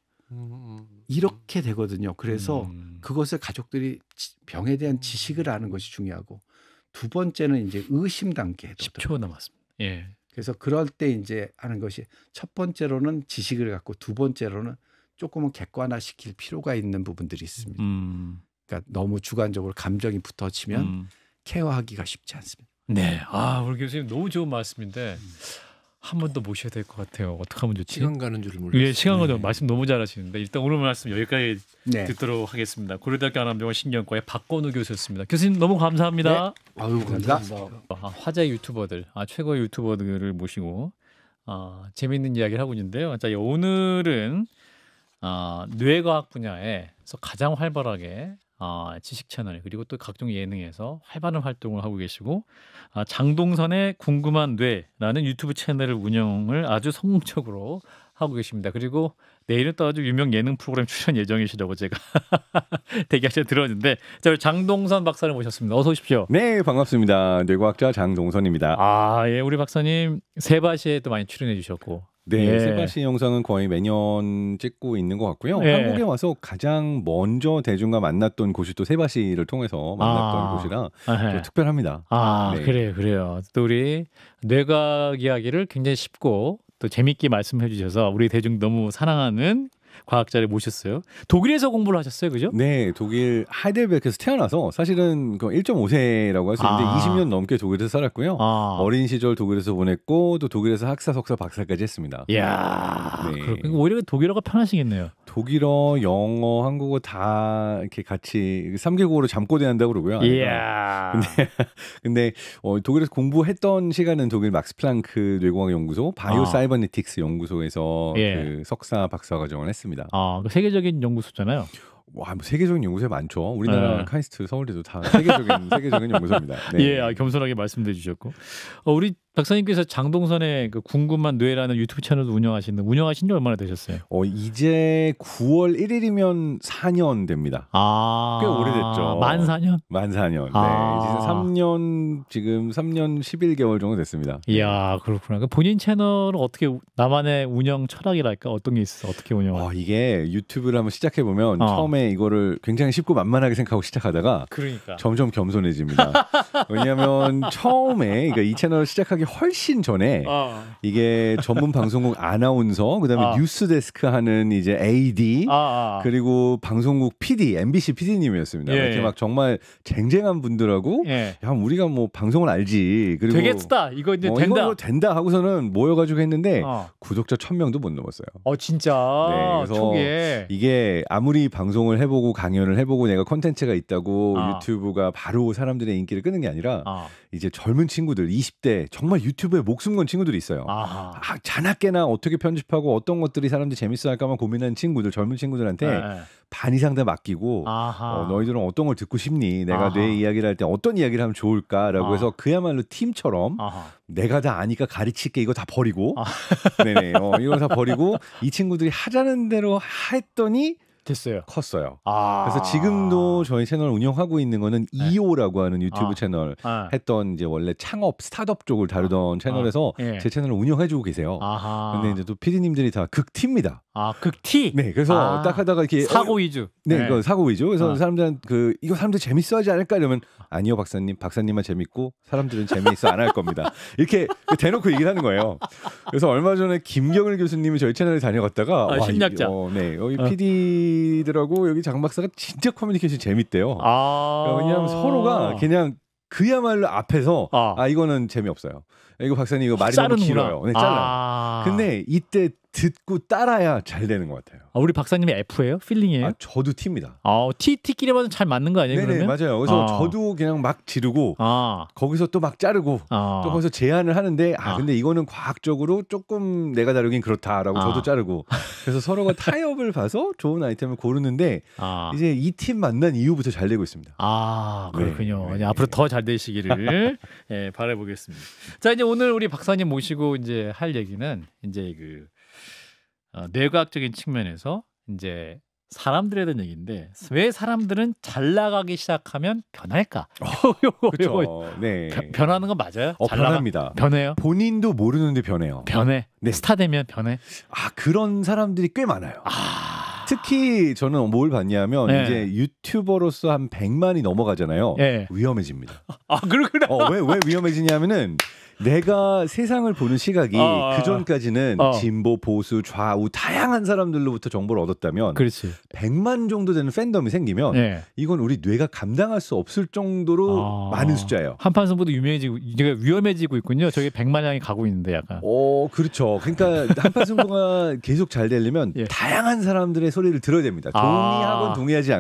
이렇게 되거든요. 그래서 그것을 가족들이 병에 대한 지식을 아는 것이 중요하고 두 번째는 이제 의심 단계에 10초 남았습니다. 예. 그래서 그럴 때 이제 하는 것이 첫 번째로는 지식을 갖고 두 번째로는 조금은 객관화시킬 필요가 있는 부분들이 있습니다. 그러니까 너무 주관적으로 감정이 붙어지면 케어하기가 쉽지 않습니다. 네, 우리 교수님 너무 좋은 말씀인데 한 번 더 모셔야 될 것 같아요. 어떻게 하면 좋지? 시간 가는 줄을 몰랐어요. 예, 시간 가는 말씀 너무 잘하시는데 일단 오늘 말씀 여기까지 네. 듣도록 하겠습니다. 고려대학교 안암병원 신경과의 박건우 교수였습니다. 교수님 너무 감사합니다. 아유, 감사합니다. 화제 유튜버들, 최고의 유튜버들을 모시고 재미있는 이야기를 하고 있는데요. 자, 오늘은 뇌과학 분야에서 가장 활발하게 지식 채널 그리고 또 각종 예능에서 활발한 활동을 하고 계시고 장동선의 궁금한 뇌라는 유튜브 채널을 운영을 아주 성공적으로 하고 계십니다. 그리고 내일은 또 아주 유명 예능 프로그램 출연 예정이시라고 제가 대기하시에 들었는데 자, 우리 장동선 박사를 모셨습니다. 어서 오십시오. 네, 반갑습니다. 뇌과학자 장동선입니다. 예, 우리 박사님 세바시에 또 많이 출연해 주셨고 네, 예. 세바시 영상은 거의 매년 찍고 있는 것 같고요. 예. 한국에 와서 가장 먼저 대중과 만났던 곳이 또 세바시를 통해서 만났던 곳이라 또 특별합니다. 네. 그래요. 또 우리 뇌과학 이야기를 굉장히 쉽고 또 재밌게 말씀해 주셔서 우리 대중 너무 사랑하는 과학자를 모셨어요. 독일에서 공부를 하셨어요, 그죠? 네, 독일 하이델베르크에서 태어나서 사실은 1.5세라고 할 수 있는데 20년 넘게 독일에서 살았고요. 어린 시절 독일에서 보냈고 또 독일에서 학사, 석사, 박사까지 했습니다. 이야, 네. 그렇군요. 오히려 독일어가 편하시겠네요. 독일어, 영어, 한국어 다 이렇게 같이 3개국어로 잠꼬대 한다고 그러고요. 이야. 근데 독일에서 공부했던 시간은 독일 막스 플랑크 뇌공학 연구소, 바이오 사이버네틱스 연구소에서 그 석사, 박사 과정을 했습니다. 그 세계적인 연구소잖아요. 와, 뭐 세계적인 연구소 많죠. 우리나라 카이스트, 서울대도 다 세계적인 연구소입니다. 네. 예, 겸손하게 말씀해 주셨고 우리 박사님께서 장동선의 그 궁금한 뇌라는 유튜브 채널도 운영하신 지 얼마나 되셨어요? 이제 9월 1일이면 4년 됩니다. 꽤 오래됐죠. 만 4년? 만 4년. 네. 지금 3년 11개월 정도 됐습니다. 이야, 그렇구나. 본인 채널은 어떻게 나만의 운영 철학이랄까 어떤 게 있어요? 어떻게 운영해요? 이게 유튜브를 한번 시작해 보면 처음에 이거를 굉장히 쉽고 만만하게 생각하고 시작하다가 그러니까 점점 겸손해집니다. 왜냐하면 처음에 그러니까 이 채널을 시작하기 훨씬 전에 이게 전문 방송국 아나운서, 그다음에 뉴스 데스크 하는 이제 AD, 그리고 방송국 PD, MBC PD님이었습니다. 이렇게 막 정말 쟁쟁한 분들하고 야, 우리가 뭐 방송을 알지. 그리고 되겠다. 이거 이제 된다. 이거 된다 하고서는 모여가지고 했는데 구독자 1,000명도 못 넘었어요. 진짜. 네, 그래서 초기에 이게 아무리 방송을 해보고 강연을 해보고 내가 콘텐츠가 있다고 유튜브가 바로 사람들의 인기를 끄는 게 아니라 이제 젊은 친구들 20대 정말 유튜브에 목숨 건 친구들이 있어요. 자나깨나 어떻게 편집하고 어떤 것들이 사람들이 재밌어 할까만 고민하는 친구들, 젊은 친구들한테 반 이상 다 맡기고 너희들은 어떤 걸 듣고 싶니? 내가 뇌 이야기를 할 때 어떤 이야기를 하면 좋을까라고 해서 그야말로 팀처럼 내가 다 아니까 가르칠게 이거 다 버리고 네네 이거 다 버리고 이 친구들이 하자는 대로 했더니 됐어요. 컸어요. 그래서 지금도 저희 채널 운영하고 있는 거는 EO라고 하는 유튜브 채널 했던 이제 원래 창업 스타트업 쪽을 다루던 채널에서 제 채널을 운영해주고 계세요. 근데 이제 또 PD님들이 다 극티입니다. 극티. 네, 그래서 딱 하다가 이렇게 사고 위주. 네, 이거 사고 위주. 그래서 사람들은 이거 사람들 재밌어하지 않을까 이러면 아니요, 박사님만 재밌고 사람들은 재미있어 안 할 겁니다. 이렇게 대놓고 얘기를 하는 거예요. 그래서 얼마 전에 김경일 교수님이 저희 채널에 다녀갔다가 심리학자. 여기 PD들하고 여기 장 박사가 진짜 커뮤니케이션 재밌대요. 왜냐하면 서로가 그냥 그야말로 앞에서 이거는 재미없어요. 이거 박사님 이거 말이 너무 길어요. 네, 잘라요. 근데 이때 듣고 따라야 잘 되는 것 같아요. 우리 박사님이 F예요? 필링이에요? 저도 T입니다. T끼리만 잘 맞는 거 아니에요? 네네, 그러면? 맞아요. 그래서 저도 그냥 막 지르고 거기서 또 막 자르고 또 거기서 제안을 하는데 근데 이거는 과학적으로 조금 내가 다루긴 그렇다라고 저도 자르고 그래서 서로가 타협을 봐서 좋은 아이템을 고르는데 이제 이 팀 만난 이후부터 잘 되고 있습니다. 그렇군요. 네. 앞으로 더 잘 되시기를 바라보겠습니다. 자, 이제 오늘 우리 박사님 모시고 이제 할 얘기는 이제 뇌과학적인 측면에서 이제 사람들에 대한 얘기인데 왜 사람들은 잘 나가기 시작하면 변할까? 그렇죠. 네. 변하는 건 맞아요? 변합니다. 변해요? 본인도 모르는데 변해요. 변해. 네. 스타 되면 변해. 그런 사람들이 꽤 많아요. 특히 저는 뭘 봤냐면 네. 이제 유튜버로서 한 100만이 넘어가잖아요. 네. 위험해집니다. 그렇구나. 왜 위험해지냐면은 내가 세상을 보는 시각이 그 전까지는 진보, 보수, 좌우 다양한 사람들로부터 정보를 얻었다면 그렇지. 100만 정도 되는 팬덤이 생기면 이건 우리 뇌가 감당할 수 없을 정도로 많은 숫자예요. 한판 승부도 위험해지고 있군요. 저게 100만량이 가고 있는데 약간. 그렇죠. 그러니까 한판 승부가 계속 잘 되려면 다양한 사람들의 소리를 들어야 됩니다. 동의하건 동의하지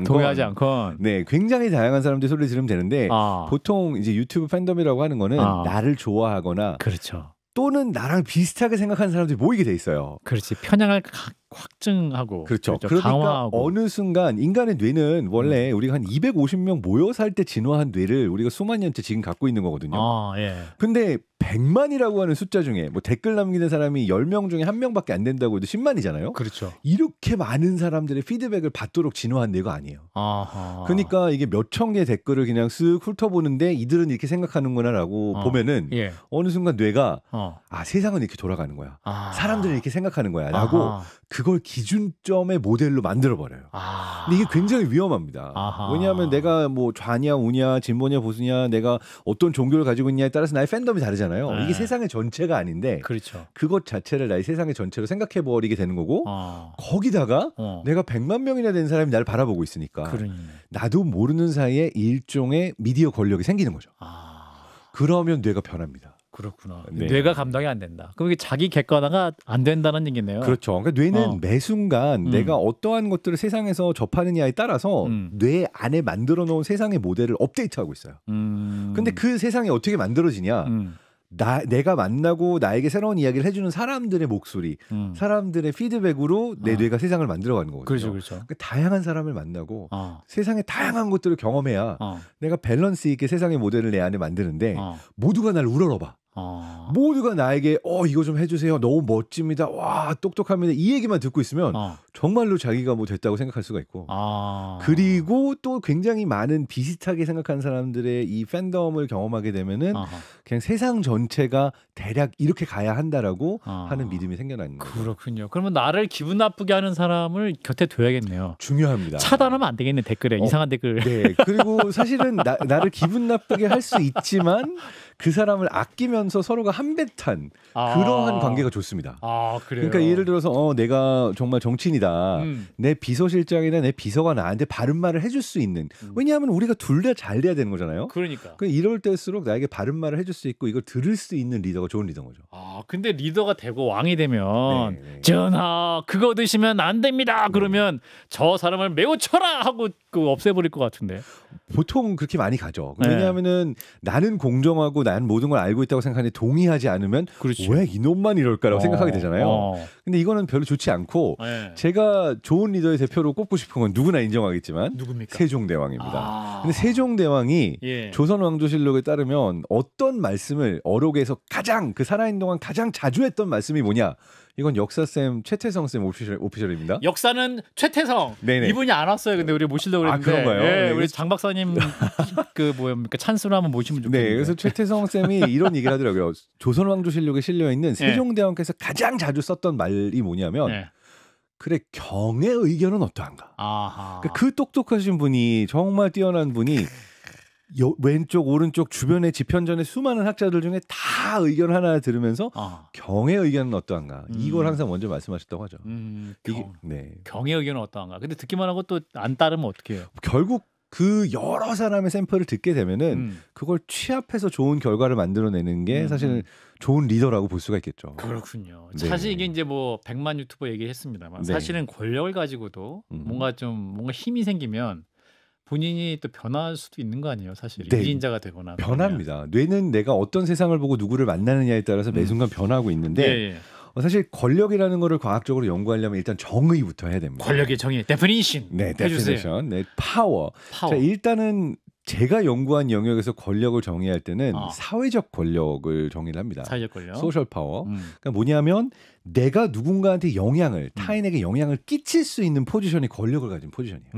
않건. 네, 굉장히 다양한 사람들의 소리를 들으면 되는데 보통 이제 유튜브 팬덤이라고 하는 거는 나를 좋아하고 그렇죠. 또는 나랑 비슷하게 생각하는 사람들이 모이게 돼 있어요. 그렇지. 편향을 확증하고. 그렇죠. 그러니까 강화하고. 어느 순간 인간의 뇌는 원래 우리가 한 250명 모여 살 때 진화한 뇌를 우리가 수만 년째 지금 갖고 있는 거거든요. 근데 100만이라고 하는 숫자 중에 뭐 댓글 남기는 사람이 10명 중에 1명밖에 안 된다고 해도 10만이잖아요. 그렇죠. 이렇게 많은 사람들의 피드백을 받도록 진화한 뇌가 아니에요. 그러니까 이게 몇천 개의 댓글을 그냥 쓱 훑어보는데 이들은 이렇게 생각하는구나라고 보면은 어느 순간 뇌가 세상은 이렇게 돌아가는 거야. 사람들은 이렇게 생각하는 거야. 라고 그걸 기준점의 모델로 만들어버려요. 근데 이게 굉장히 위험합니다. 왜냐하면 내가 뭐 좌냐 우냐 진보냐 보수냐 내가 어떤 종교를 가지고 있냐에 따라서 나의 팬덤이 다르잖아요. 이게 세상의 전체가 아닌데 그렇죠. 그것 자체를 나의 세상의 전체로 생각해버리게 되는 거고 거기다가 내가 100만 명이나 된 사람이 나를 바라보고 있으니까 나도 모르는 사이에 일종의 미디어 권력이 생기는 거죠. 그러면 뇌가 변합니다. 그렇구나. 뇌가 감당이 안 된다. 그럼 이게 자기 객관화가 안 된다는 얘기네요. 그렇죠. 그러니까 뇌는 매 순간 내가 어떠한 것들을 세상에서 접하느냐에 따라서 뇌 안에 만들어 놓은 세상의 모델을 업데이트하고 있어요. 근데 그 세상이 어떻게 만들어지냐? 내가 만나고 나에게 새로운 이야기를 해주는 사람들의 목소리, 사람들의 피드백으로 내 뇌가 세상을 만들어가는 거거든요. 그렇죠. 그러니까 다양한 사람을 만나고 세상의 다양한 것들을 경험해야 내가 밸런스 있게 세상의 모델을 내 안에 만드는데 모두가 날 우러러봐. 모두가 나에게 이거 좀 해주세요. 너무 멋집니다. 와 똑똑합니다. 이 얘기만 듣고 있으면 정말로 자기가 뭐 됐다고 생각할 수가 있고 그리고 또 굉장히 많은 비슷하게 생각하는 사람들의 이 팬덤을 경험하게 되면은 그냥 세상 전체가 대략 이렇게 가야 한다라고 하는 믿음이 생겨나는 거예요. 그렇군요. 그러면 나를 기분 나쁘게 하는 사람을 곁에 둬야겠네요. 중요합니다. 차단하면 안 되겠네. 댓글에 이상한 댓글. 네. 그리고 사실은 나를 기분 나쁘게 할 수 있지만 그 사람을 아끼면서 서로가 한배탄 그러한 관계가 좋습니다. 그래요. 그러니까 예를 들어서 내가 정말 정치인이다. 내 비서실장이나 내 비서가 나한테 바른 말을 해줄 수 있는. 왜냐하면 우리가 둘 다 잘 돼야 되는 거잖아요. 그러니까. 이럴 때일수록 나에게 바른 말을 해줄 수 있고 이걸 들을 수 있는 리더가 좋은 리더인 거죠. 근데 리더가 되고 왕이 되면 전하 그거 드시면 안 됩니다. 그러면 저 사람을 매우 쳐라 하고 없애버릴 것 같은데. 보통 그렇게 많이 가죠. 왜냐하면은 나는 공정하고 난 모든 걸 알고 있다고 생각하는데 동의하지 않으면 왜 이놈만 이럴까라고 생각하게 되잖아요. 근데 이거는 별로 좋지 않고 제가 좋은 리더의 대표로 꼽고 싶은 건 누구나 인정하겠지만 누굽니까? 세종대왕입니다. 근데 세종대왕이 조선왕조실록에 따르면 어떤 말씀을 어록에서 가장 살아있는 동안 가장 자주 했던 말씀이 뭐냐? 이건 역사쌤 최태성 쌤 오피셜입니다. 역사는 최태성. 네네. 이분이 안 왔어요. 근데 우리 모시려고 그랬는데. 그런가요? 네, 우리 장 박사님 찬스로 한번 모시면 좋겠는데. 네, 그래서 최태성 쌤이 이런 얘기를 하더라고요. 조선왕조실록에 실려 있는 세종대왕께서 가장 자주 썼던 말이 뭐냐면 그래 경의 의견은 어떠한가? 그러니까 그 똑똑하신 분이 정말 뛰어난 분이 왼쪽 오른쪽 주변의 지편전의 수많은 학자들 중에 다 의견 하나 들으면서 경의 의견은 어떠한가 이걸 항상 먼저 말씀하셨다고 하죠. 경의 의견은 어떠한가. 근데 듣기만 하고 또 안 따르면 어떡해요? 결국 그 여러 사람의 샘플을 듣게 되면은 그걸 취합해서 좋은 결과를 만들어내는 게 사실 좋은 리더라고 볼 수가 있겠죠. 그렇군요. 사실 이게 이제 뭐 100만 유튜버 얘기했습니다만 사실은 권력을 가지고도 뭔가 힘이 생기면 본인이 또 변할 수도 있는 거 아니에요, 사실. 일인자가 되거나. 변합니다. 뇌는 내가 어떤 세상을 보고 누구를 만나느냐에 따라서 매 순간 변하고 있는데 사실 권력이라는 거를 과학적으로 연구하려면 일단 정의부터 해야 됩니다. 권력의 정의, 데피니션. 해주세요. 파워. 자, 일단은 제가 연구한 영역에서 권력을 정의할 때는 사회적 권력을 정의를 합니다. 사회적 권력. 소셜 파워. 그러니까 뭐냐면 내가 누군가한테 영향을 타인에게 영향을 끼칠 수 있는 포지션이 권력을 가진 포지션이에요.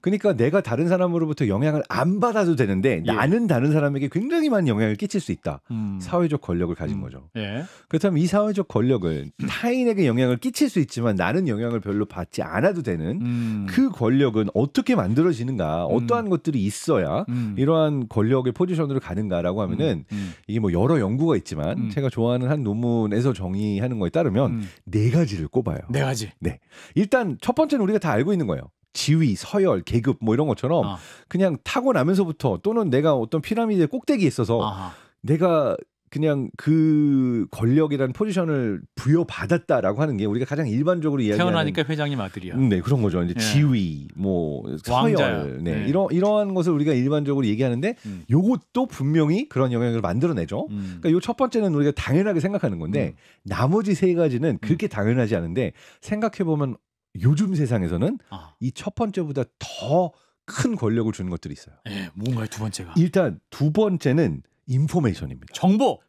그러니까 내가 다른 사람으로부터 영향을 안 받아도 되는데 예. 나는 다른 사람에게 굉장히 많은 영향을 끼칠 수 있다. 사회적 권력을 가진 거죠. 예. 그렇다면 이 사회적 권력을 타인에게 영향을 끼칠 수 있지만 나는 영향을 별로 받지 않아도 되는 그 권력은 어떻게 만들어지는가, 어떠한 것들이 있어야 이러한 권력의 포지션으로 가는가라고 하면은 이게 뭐 여러 연구가 있지만 제가 좋아하는 한 논문에서 정의하는 거에 따르면 네 가지를 꼽아요. 네 가지. 네. 일단 첫 번째는 우리가 다 알고 있는 거예요. 지위, 서열, 계급 뭐 이런 것처럼 그냥 타고나면서부터 또는 내가 어떤 피라미드의 꼭대기에 있어서 내가 그냥 그 권력이라는 포지션을 부여받았다라고 하는 게 우리가 가장 일반적으로 이야기하는 태어나니까 회장님 아들이야. 네, 그런 거죠. 이제 예. 지위, 뭐 왕자야. 서열, 네, 네. 이러한 것을 우리가 일반적으로 얘기하는데 요것도 분명히 그런 영향을 만들어내죠. 그러니까 요 첫 번째는 우리가 당연하게 생각하는 건데 나머지 세 가지는 그렇게 당연하지 않은데 생각해 보면 요즘 세상에서는 이 첫 번째보다 더 큰 권력을 주는 것들이 있어요. 예, 뭔가요 두 번째가? 일단 두 번째는 인포메이션입니다. 정보.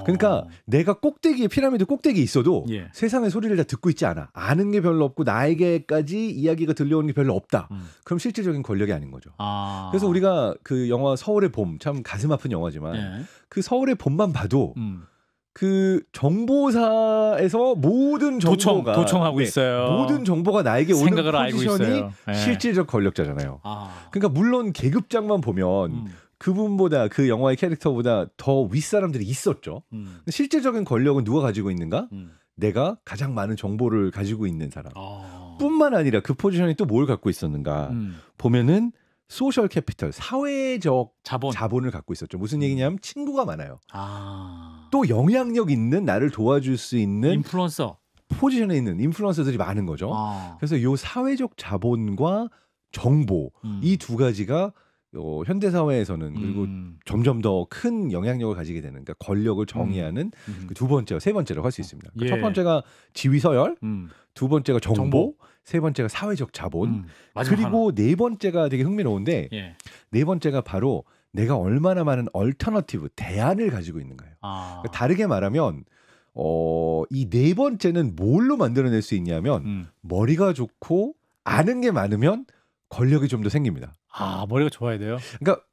그러니까 내가 꼭대기에 피라미드 꼭대기에 있어도 예. 세상의 소리를 다 듣고 있지 않아. 아는 게 별로 없고 나에게까지 이야기가 들려오는 게 별로 없다. 그럼 실질적인 권력이 아닌 거죠. 그래서 우리가 그 영화 서울의 봄 참 가슴 아픈 영화지만 예. 그 서울의 봄만 봐도 그 정보사에서 모든 정보가 도청하고 있어요. 모든 정보가 나에게 오는 생각을 알고 포지션이 있어요. 예. 실질적 권력자잖아요. 그러니까 물론 계급장만 보면 그분보다 그 영화의 캐릭터보다 더 윗사람들이 있었죠. 실질적인 권력은 누가 가지고 있는가? 내가 가장 많은 정보를 가지고 있는 사람. 뿐만 아니라 그 포지션이 또 뭘 갖고 있었는가? 보면은 소셜 캐피털, 사회적 자본을 갖고 있었죠. 무슨 얘기냐면 친구가 많아요. 또 영향력 있는 나를 도와줄 수 있는 인플루언서 포지션에 있는 인플루언서들이 많은 거죠. 그래서 요 사회적 자본과 정보 이 두 가지가 현대 사회에서는 그리고 점점 더 큰 영향력을 가지게 되는 그러니까 권력을 정의하는 그 두 번째와 세 번째라고 할 수 있습니다. 예. 첫 번째가 지위 서열, 두 번째가 정보. 세 번째가 사회적 자본, 그리고 네 번째가 되게 흥미로운데 예. 네 번째가 바로 내가 얼마나 많은 얼터너티브, 대안을 가지고 있는가요. 그러니까 다르게 말하면 이 네 번째는 뭘로 만들어낼 수 있냐면 머리가 좋고 아는 게 많으면 권력이 좀 더 생깁니다. 머리가 좋아야 돼요? 그러니까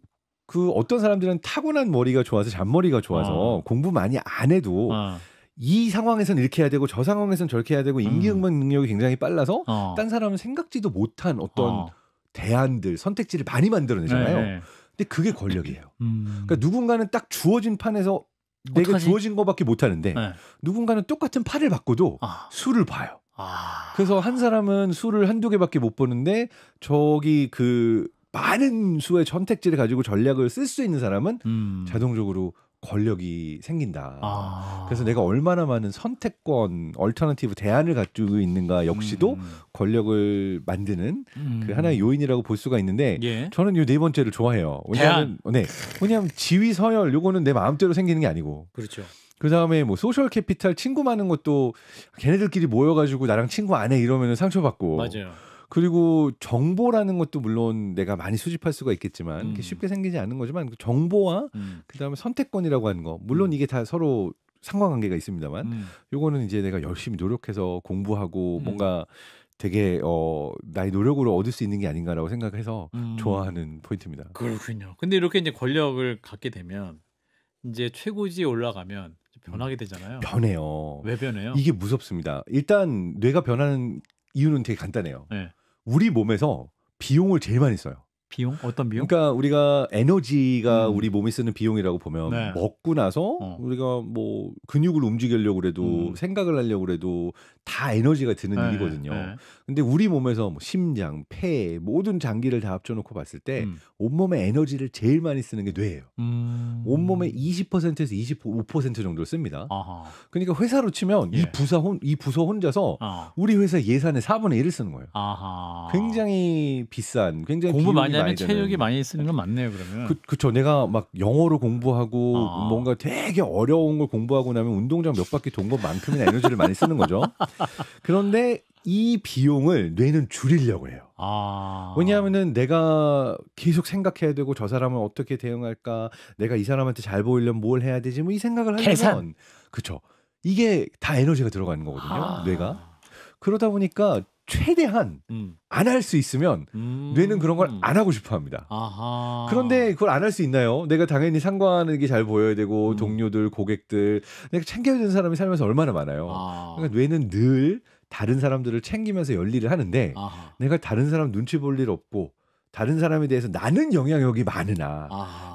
그 어떤 사람들은 타고난 머리가 좋아서 잔머리가 좋아서 공부 많이 안 해도 이 상황에선 이렇게 해야 되고 저 상황에선 저렇게 해야 되고 임기응변 능력이 굉장히 빨라서 딴 사람은 생각지도 못한 어떤 대안들, 선택지를 많이 만들어내잖아요. 네. 근데 그게 권력이에요. 그러니까 누군가는 딱 주어진 판에서 내가 어떡하지? 주어진 것밖에 못하는데 네. 누군가는 똑같은 판을 바꿔도 수를 봐요. 그래서 한 사람은 수를 한두 개밖에 못 보는데 저기 그 많은 수의 선택지를 가지고 전략을 쓸 수 있는 사람은 자동적으로 권력이 생긴다. 그래서 내가 얼마나 많은 선택권, 얼터너티브 대안을 가지고 있는가 역시도 권력을 만드는 그 하나의 요인이라고 볼 수가 있는데 예. 저는 이 네 번째를 좋아해요. 왜냐하면 지위 서열 요거는 내 마음대로 생기는 게 아니고. 그렇죠. 그 다음에 뭐 소셜 캐피탈 친구 많은 것도 걔네들끼리 모여가지고 나랑 친구 안 해 이러면 상처받고. 맞아요. 그리고 정보라는 것도 물론 내가 많이 수집할 수가 있겠지만 이렇게 쉽게 생기지 않는 거지만 그 정보와 그다음에 선택권이라고 하는 거 물론 이게 다 서로 상관관계가 있습니다만 요거는 이제 내가 열심히 노력해서 공부하고 뭔가 되게 나의 노력으로 얻을 수 있는 게 아닌가라고 생각해서 좋아하는 포인트입니다. 그렇군요. 근데 이렇게 이제 권력을 갖게 되면 이제 최고지에 올라가면 변하게 되잖아요. 변해요. 왜 변해요? 이게 무섭습니다. 일단 뇌가 변하는 이유는 되게 간단해요. 네. 우리 몸에서 비용을 제일 많이 써요. 비용? 어떤 비용? 그러니까 우리가 에너지가 우리 몸이 쓰는 비용이라고 보면 네. 먹고 나서 우리가 뭐 근육을 움직이려고 그래도 생각을 하려고 그래도 다 에너지가 드는 네. 일이거든요. 네. 근데 우리 몸에서 뭐 심장, 폐 모든 장기를 다 합쳐놓고 봤을 때 온몸의 에너지를 제일 많이 쓰는 게 뇌예요. 온몸의 20%에서 25% 정도를 씁니다. 그러니까 회사로 치면 예. 이 부서 혼자서 우리 회사 예산의 4분의 1을 쓰는 거예요. 굉장히 비싼, 굉장히 공부 비용이 많이 하면 드는. 체력이 많이 쓰는 건 맞네요. 그러면. 그쵸. 내가 막 영어로 공부하고 뭔가 되게 어려운 걸 공부하고 나면 운동장 몇 바퀴 돈 것만큼이나 에너지를 많이 쓰는 거죠. 그런데 이 비용을 뇌는 줄이려고 해요. 왜냐하면은 내가 계속 생각해야 되고 저 사람은 어떻게 대응할까, 내가 이 사람한테 잘 보이려면 뭘 해야 되지, 뭐 이 생각을 하려면 계산. 그쵸. 이게 다 에너지가 들어가는 거거든요. 뇌가. 그러다 보니까 최대한 안 할 수 있으면 뇌는 그런 걸 안 하고 싶어 합니다. 그런데 그걸 안 할 수 있나요? 내가 당연히 상관하는 게 잘 보여야 되고 동료들, 고객들 내가 챙겨야 되는 사람이 살면서 얼마나 많아요. 그러니까 뇌는 늘 다른 사람들을 챙기면서 열일을 하는데 내가 다른 사람 눈치 볼 일 없고 다른 사람에 대해서 나는 영향력이 많으나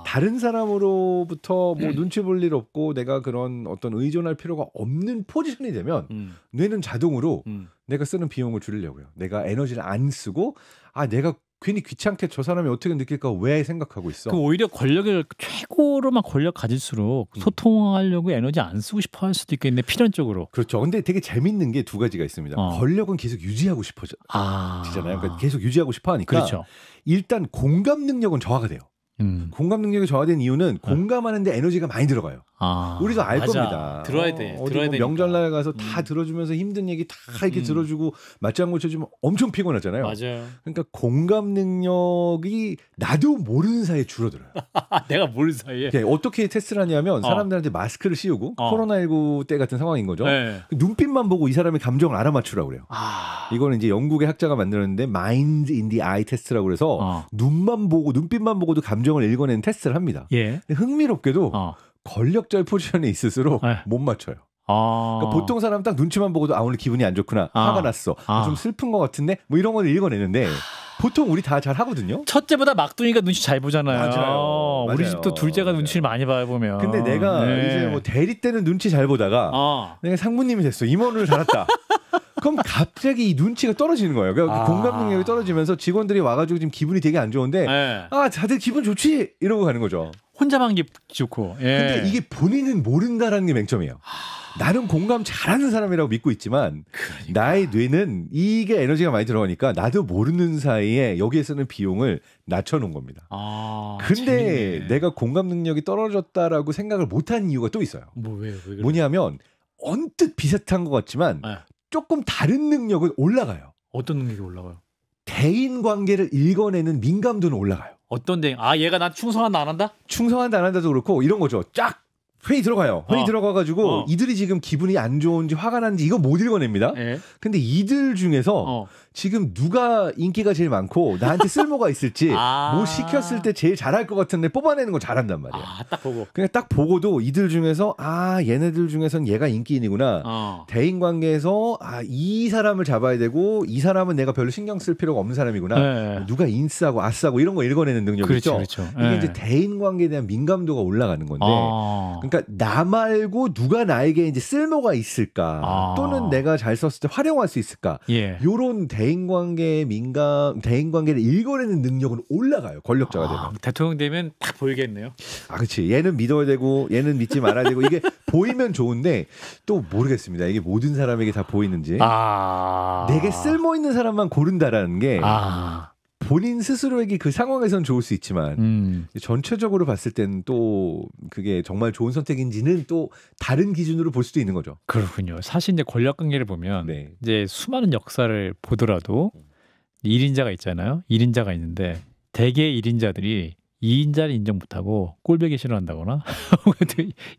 다른 사람으로부터 뭐 눈치 볼 일 없고 내가 그런 어떤 의존할 필요가 없는 포지션이 되면 뇌는 자동으로 내가 쓰는 비용을 줄이려고요. 내가 에너지를 안 쓰고 내가 괜히 귀찮게 저 사람이 어떻게 느낄까 왜 생각하고 있어. 그 오히려 권력을 최고로만 권력 가질수록 소통하려고 에너지 안 쓰고 싶어 할 수도 있겠네. 필연적으로. 그렇죠. 근데 되게 재밌는 게 두 가지가 있습니다. 권력은 계속 유지하고 싶어지잖아요. 그러니까 계속 유지하고 싶어 하니까 그렇죠. 일단 공감 능력은 저하가 돼요. 공감 능력이 저하된 이유는 공감하는데 에너지가 많이 들어가요. 우리도 알 맞아. 겁니다. 들어야 돼. 어디 들어야 뭐 되니까. 명절날 가서 다 들어주면서 힘든 얘기 다 이렇게 들어주고 맞장구 쳐주면 엄청 피곤하잖아요. 맞아요. 그러니까 공감 능력이 나도 모르는 사이에 줄어들어요. 내가 모르는 사이에. 어떻게 테스트를 하냐면 사람들한테 마스크를 씌우고 코로나19 때 같은 상황인 거죠. 네. 눈빛만 보고 이 사람의 감정을 알아맞추라고 그래요. 이거는 이제 영국의 학자가 만들었는데 Mind in the Eye 테스트라고 그래서 눈만 보고 눈빛만 보고도 감정을 읽어내는 테스트를 합니다. 예. 근데 흥미롭게도 권력자의 포지션에 있을수록 못 맞춰요. 그러니까 보통 사람 딱 눈치만 보고도 오늘 기분이 안 좋구나, 화가 났어, 좀 슬픈 것 같은데 뭐 이런 걸 읽어내는데 보통 우리 다 잘 하거든요. 첫째보다 막둥이가 눈치 잘 보잖아요. 맞아요. 우리 집도 둘째가 눈치를 많이 봐요 보면. 근데 내가 이제 뭐 대리 때는 눈치 잘 보다가 내가 상무님이 됐어. 임원을 달았다. 그럼 갑자기 이 눈치가 떨어지는 거예요. 그러니까 공감 능력이 떨어지면서 직원들이 와가지고 지금 기분이 되게 안 좋은데 다들 기분 좋지 이러고 가는 거죠. 혼자만 기분 좋고. 근데 이게 본인은 모른다라는 게 맹점이에요. 나는 공감 잘하는 사람이라고 믿고 있지만 나의 뇌는 이게 에너지가 많이 들어가니까 나도 모르는 사이에 여기에 쓰는 비용을 낮춰놓은 겁니다. 근데 재밌네. 내가 공감 능력이 떨어졌다라고 생각을 못한 이유가 또 있어요. 왜 그래? 뭐냐면 언뜻 비슷한 것 같지만 조금 다른 능력은 올라가요. 어떤 능력이 올라가요? 대인 관계를 읽어내는 민감도는 올라가요. 어떤 데? 얘가 난 충성한다 안 한다? 충성한다 안 한다도 그렇고 이런 거죠. 쫙 회의 들어가요. 회의 들어가가지고 이들이 지금 기분이 안 좋은지 화가 나는지 이거 못 읽어냅니다. 근데 이들 중에서 지금 누가 인기가 제일 많고 나한테 쓸모가 있을지 뭐 시켰을 때 제일 잘할 것 같은데 뽑아내는 거 잘한단 말이에요. 딱 보고. 그냥 딱 보고도 이들 중에서 얘네들 중에선 얘가 인기인이구나. 대인관계에서 이 사람을 잡아야 되고 이 사람은 내가 별로 신경 쓸 필요가 없는 사람이구나. 누가 인싸고 아싸고 이런 거 읽어내는 능력이 있죠. 그렇죠. 이게 이제 대인관계에 대한 민감도가 올라가는 건데 그러니까 나 말고 누가 나에게 이제 쓸모가 있을까 또는 내가 잘 썼을 때 활용할 수 있을까 요런 대인관계를 읽어내는 능력은 올라가요. 권력자가 되면. 대통령 되면 딱 보이겠네요. 그렇지. 얘는 믿어야 되고 얘는 믿지 말아야 되고 이게 보이면 좋은데 또 모르겠습니다. 이게 모든 사람에게 다 보이는지. 내게 쓸모 있는 사람만 고른다라는 게 본인 스스로에게 그 상황에선 좋을 수 있지만 전체적으로 봤을 때는 또 그게 정말 좋은 선택인지는 또 다른 기준으로 볼 수도 있는 거죠. 그렇군요. 사실 이제 권력 관계를 보면 이제 수많은 역사를 보더라도 1인자가 있잖아요. 1인자가 있는데 대개 1인자들이 2인자를 인정 못하고 꼴보기 싫어한다거나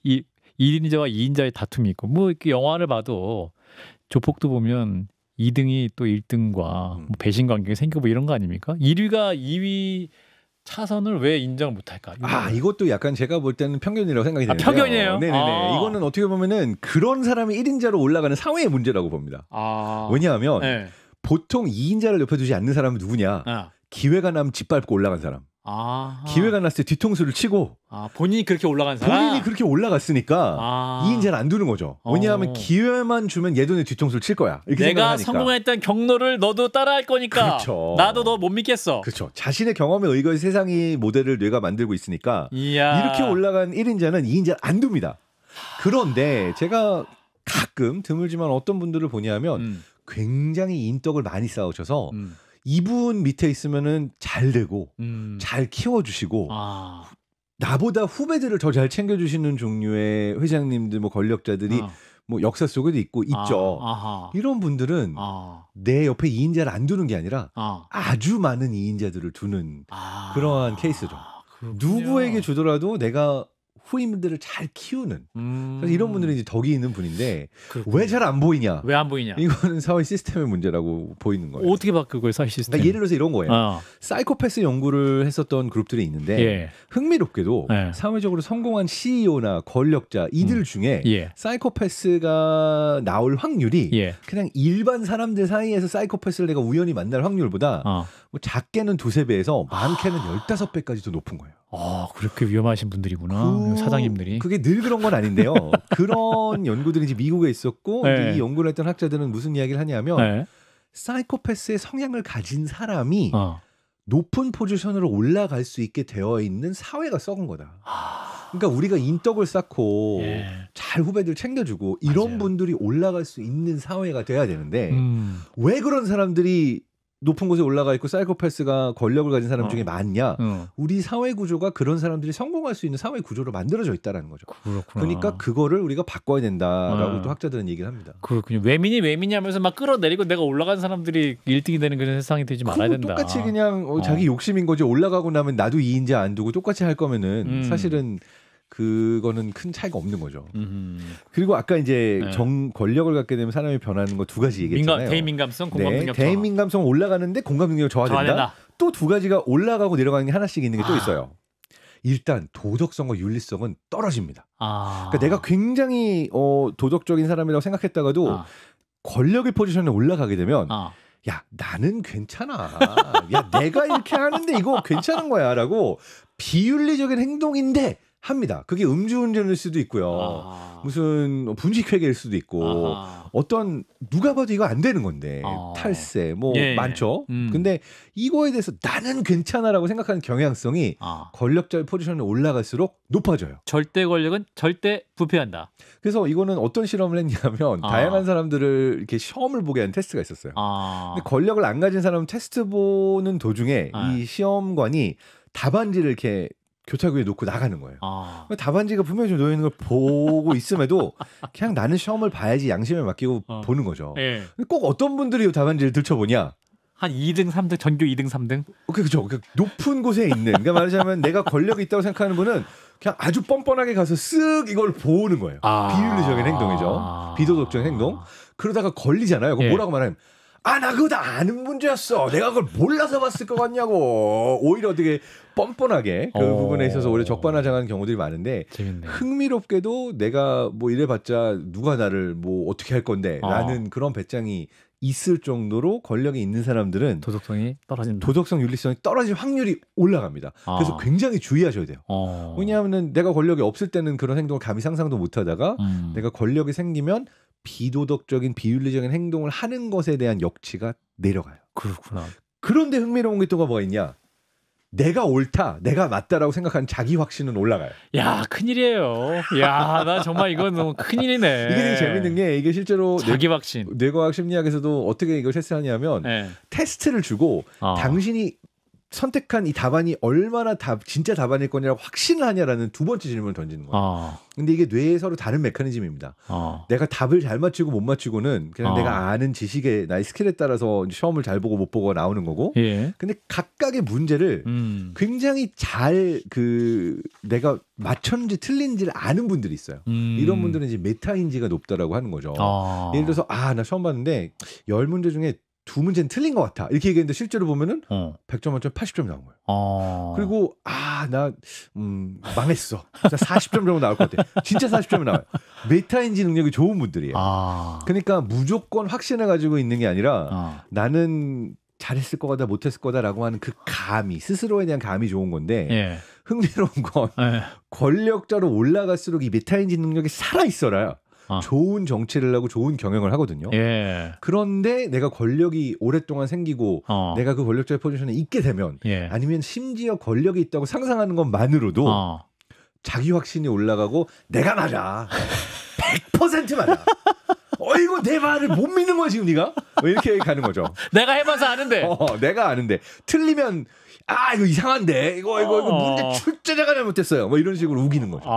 이 1인자와 2인자의 다툼이 있고 뭐 이렇게 영화를 봐도 조폭도 보면 2등이 또 1등과 뭐 배신 관계가 생기고 이런 거 아닙니까? 1위가 2위 차선을 왜 인정을 못할까? 이것도 약간 제가 볼 때는 편견이라고 생각이 되는데요. 편견이에요? 네네네. 이거는 어떻게 보면은 그런 사람이 1인자로 올라가는 사회의 문제라고 봅니다. 왜냐하면 보통 2인자를 옆에 두지 않는 사람은 누구냐? 기회가 나면 짓밟고 올라간 사람. 기회가 났을 때 뒤통수를 치고 본인이 그렇게 올라간 사람? 본인이 그렇게 올라갔으니까 2인자를 안 두는 거죠. 왜냐하면 기회만 주면 얘도 뒤통수를 칠 거야. 이렇게 내가 생각하니까. 성공했던 경로를 너도 따라할 거니까 그렇죠. 나도 너 못 믿겠어. 그렇죠. 자신의 경험에 의거해 세상이 모델을 뇌가 만들고 있으니까 이렇게 올라간 1인자는 2인자를 안 둡니다. 그런데 제가 가끔 드물지만 어떤 분들을 보냐면 굉장히 인덕을 많이 쌓으셔서 이분 밑에 있으면은 잘 되고 잘 키워주시고 나보다 후배들을 더 잘 챙겨주시는 종류의 회장님들 뭐 권력자들이 뭐 역사 속에도 있죠. 이런 분들은 내 옆에 2인자를 안 두는 게 아니라 아주 많은 2인자들을 두는 그러한 케이스죠. 누구에게 주더라도 내가 후임들을 잘 키우는 그래서 이런 분들이 이제 덕이 있는 분인데 그렇군요. 왜 잘 안 보이냐? 왜 안 보이냐? 이거는 사회 시스템의 문제라고 보이는 거예요. 어떻게 바꿀 거예요, 사회 시스템? 그러니까 예를 들어서 이런 거예요. 사이코패스 연구를 했었던 그룹들이 있는데 예. 흥미롭게도 예. 사회적으로 성공한 CEO나 권력자 이들 중에 예. 사이코패스가 나올 확률이 예. 그냥 일반 사람들 사이에서 사이코패스를 내가 우연히 만날 확률보다 뭐 작게는 2~3배에서 많게는 15배까지 더 높은 거예요. 그렇게 위험하신 분들이구나. 사장님들이. 그게 늘 그런 건 아닌데요. 그런 연구들이 이제 미국에 있었고 네. 이제 이 연구를 했던 학자들은 무슨 이야기를 하냐면 네. 사이코패스의 성향을 가진 사람이 높은 포지션으로 올라갈 수 있게 되어 있는 사회가 썩은 거다. 그러니까 우리가 인덕을 쌓고 예. 잘 후배들 챙겨주고 이런 맞아요. 분들이 올라갈 수 있는 사회가 돼야 되는데 왜 그런 사람들이 높은 곳에 올라가 있고 사이코패스가 권력을 가진 사람 중에 많냐? 우리 사회 구조가 그런 사람들이 성공할 수 있는 사회 구조로 만들어져 있다라는 거죠. 그렇구나. 그러니까 그거를 우리가 바꿔야 된다라고 또 학자들은 얘기를 합니다. 그렇군요. 외민이 하면서 막 끌어내리고 내가 올라간 사람들이 1등이 되는 그런 세상이 되지 말아야 된다. 똑같이 그냥 자기 욕심인 거지. 올라가고 나면 나도 이인자 안 두고 똑같이 할 거면은 사실은 그거는 큰 차이가 없는 거죠. 그리고 아까 이제 네. 권력을 갖게 되면 사람이 변하는 거 2가지 얘기했잖아요. 대민감성, 공감 능력. 대민감성 올라가는데 공감 능력이 저하된다. 또 2가지가 올라가고 내려가는 게 하나씩 있는 게 또 있어요. 일단 도덕성과 윤리성은 떨어집니다. 그러니까 내가 굉장히 도덕적인 사람이라고 생각했다가도 권력의 포지션에 올라가게 되면 야 나는 괜찮아. 야 내가 이렇게 하는데 이거 괜찮은 거야 라고 비윤리적인 행동인데 합니다. 그게 음주운전일 수도 있고요. 무슨 분식회계일 수도 있고 어떤 누가 봐도 이거 안 되는 건데 탈세 뭐 많죠. 근데 이거에 대해서 나는 괜찮아라고 생각하는 경향성이 권력자의 포지션에 올라갈수록 높아져요. 절대 권력은 절대 부패한다. 그래서 이거는 어떤 실험을 했냐면 다양한 사람들을 이렇게 시험을 보게 하는 테스트가 있었어요. 근데 권력을 안 가진 사람은 테스트 보는 도중에 이 시험관이 답안지를 이렇게 교탁 위에 놓고 나가는 거예요. 답안지가 분명히 좀 놓여 있는 걸 보고 있음에도 그냥 나는 시험을 봐야지 양심에 맡기고 보는 거죠. 예. 근데 꼭 어떤 분들이 이 답안지를 들춰보냐? 한 2등, 3등, 전교 2등, 3등? 그렇죠. 높은 곳에 있는. 그러니까 말하자면 내가 권력이 있다고 생각하는 분은 그냥 아주 뻔뻔하게 가서 쓱 이걸 보는 거예요. 비윤리적인 행동이죠. 비도덕적인 행동. 그러다가 걸리잖아요. 그럼 뭐라고 말하면 나 그거 다 아는 문제였어. 내가 그걸 몰라서 봤을 것 같냐고. 오히려 되게 뻔뻔하게 그 부분에 있어서 오히려 적반하장하는 경우들이 많은데 재밌네. 흥미롭게도 내가 뭐 이래봤자 누가 나를 뭐 어떻게 할 건데 라는 그런 배짱이 있을 정도로 권력이 있는 사람들은 도덕성이 떨어진다. 도덕성 윤리성이 떨어질 확률이 올라갑니다. 그래서 굉장히 주의하셔야 돼요. 왜냐하면 내가 권력이 없을 때는 그런 행동을 감히 상상도 못하다가 내가 권력이 생기면 비도덕적인 비윤리적인 행동을 하는 것에 대한 역치가 내려가요. 그렇구나. 그런데 흥미로운 게 또가 뭐가 있냐? 내가 옳다, 내가 맞다라고 생각하는 자기 확신은 올라가요. 야, 큰일이에요. 야, 나 정말 이건 너무 큰일이네. 이게 되게 재밌는 게 이게 실제로 자기 확신. 뇌과학 심리학에서도 어떻게 이걸 테스트하냐면 테스트를 주고 당신이 선택한 이 답안이 얼마나 진짜 답안일 거냐라고 확신을 하냐라는 2번째 질문을 던지는 거예요. 근데 이게 뇌에 서로 다른 메커니즘입니다. 내가 답을 잘 맞추고 못 맞추고는 그냥 내가 아는 지식에 나의 스킬에 따라서 시험을 잘 보고 못 보고 나오는 거고. 근데 각각의 문제를 굉장히 잘 내가 맞췄는지 틀린지를 아는 분들이 있어요. 이런 분들은 이제 메타인지가 높다라고 하는 거죠. 예를 들어서 나 시험 봤는데 10문제 중에 2문제는 틀린 것 같아. 이렇게 얘기했는데 실제로 보면은 100점 만점 80점 나온 거예요. 그리고 나 망했어. 40점 정도 나올 것 같아. 진짜 40점이 나와요. 메타인지 능력이 좋은 분들이에요. 그러니까 무조건 확신을 가지고 있는 게 아니라 나는 잘했을 거다 못했을 거다라고 하는 그 감이 스스로에 대한 감이 좋은 건데 흥미로운 건 권력자로 올라갈수록 이 메타인지 능력이 살아있어라. 좋은 정치를 하고 좋은 경영을 하거든요. 그런데 내가 권력이 오랫동안 생기고 내가 그 권력자의 포지션에 있게 되면 아니면 심지어 권력이 있다고 상상하는 것만으로도 자기 확신이 올라가고 내가 맞아. 100% 맞아. 이거 내 말을 못 믿는 거야 지금 네가? 이렇게 가는 거죠. 내가 해봐서 아는데. 내가 아는데 틀리면 이거 이상한데 이거 문제 출제자가 잘못했어요. 뭐 이런 식으로 우기는 거죠.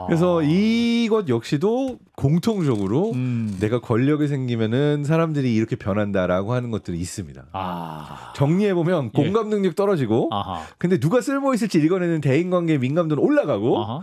그래서 이것 역시도 공통적으로 내가 권력이 생기면은 사람들이 이렇게 변한다라고 하는 것들이 있습니다. 정리해 보면 공감 능력 떨어지고, 근데 누가 쓸모 있을지 읽어내는 대인관계 민감도는 올라가고.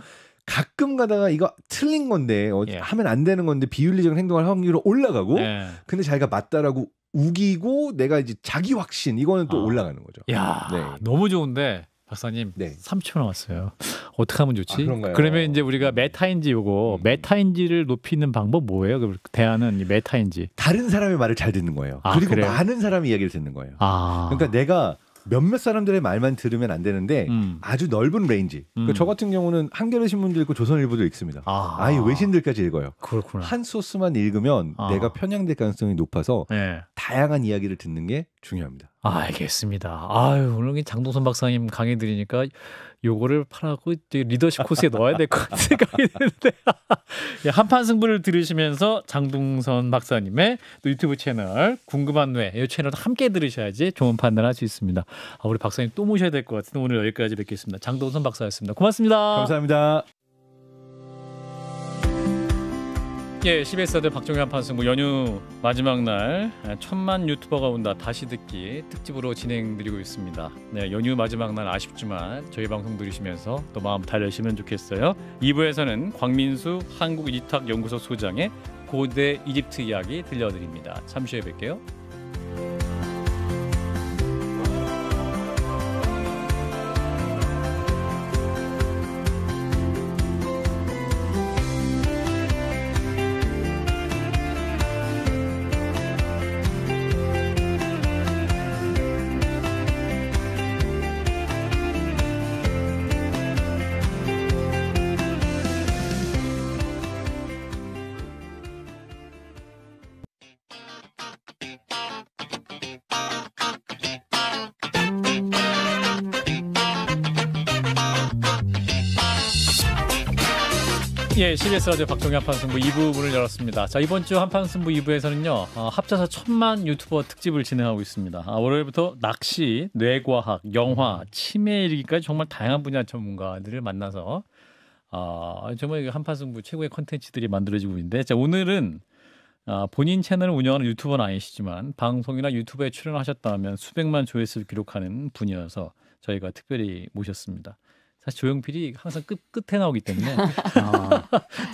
가끔 가다가 이거 틀린 건데 하면 안 되는 건데 비윤리적인 행동할 확률은 올라가고 근데 자기가 맞다라고 우기고 내가 이제 자기 확신 이거는 또 올라가는 거죠. 야, 너무 좋은데 박사님 3초 남았어요. 어떻게 하면 좋지? 그러면 이제 우리가 메타인지 요거 메타인지를 높이는 방법 뭐예요? 그 대안은 이 메타인지. 다른 사람의 말을 잘 듣는 거예요. 그리고 그래요? 많은 사람의 이야기를 듣는 거예요. 그러니까 내가 몇몇 사람들의 말만 들으면 안 되는데 아주 넓은 레인지. 그러니까 저 같은 경우는 한겨레 신문도 읽고 조선일보도 읽습니다. 아예 외신들까지 읽어요. 그렇구나. 한 소스만 읽으면 내가 편향될 가능성이 높아서 다양한 이야기를 듣는 게 중요합니다. 알겠습니다. 아유, 오늘 장동선 박사님 강의 들으니까 요거를 팔아고 리더십 코스에 넣어야 될 것 같은 생각이 드는데 한판 승부를 들으시면서 장동선 박사님의 또 유튜브 채널 궁금한 뇌 이 채널도 함께 들으셔야지 좋은 판단할 수 있습니다. 우리 박사님 또 모셔야 될 것 같은데 오늘 여기까지 뵙겠습니다. 장동선 박사였습니다. 고맙습니다. 감사합니다. 예, CBS 아들 박정희 한판 승부 연휴 마지막 날 1000만 유튜버가 온다 다시 듣기 특집으로 진행드리고 있습니다. 네, 연휴 마지막 날 아쉽지만 저희 방송 들으시면서 또 마음 달래시면 좋겠어요. 2부에서는 광민수 한국이집트학연구소 소장의 고대 이집트 이야기 들려드립니다. 잠시 후에 뵐게요. 예, CBS 라디오 박정희 한판승부 2부 문을 열었습니다. 자, 이번 주 한판승부 2부에서는요 합쳐서 1000만 유튜버 특집을 진행하고 있습니다. 월요일부터 낚시, 뇌과학, 영화, 치매 이르기까지 정말 다양한 분야 전문가들을 만나서 정말 한판승부 최고의 콘텐츠들이 만들어지고 있는데, 자, 오늘은 본인 채널을 운영하는 유튜버는 아니시지만 방송이나 유튜브에 출연하셨다면 수백만 조회수를 기록하는 분이어서 저희가 특별히 모셨습니다. 사실 조용필이 항상 끝에 나오기 때문에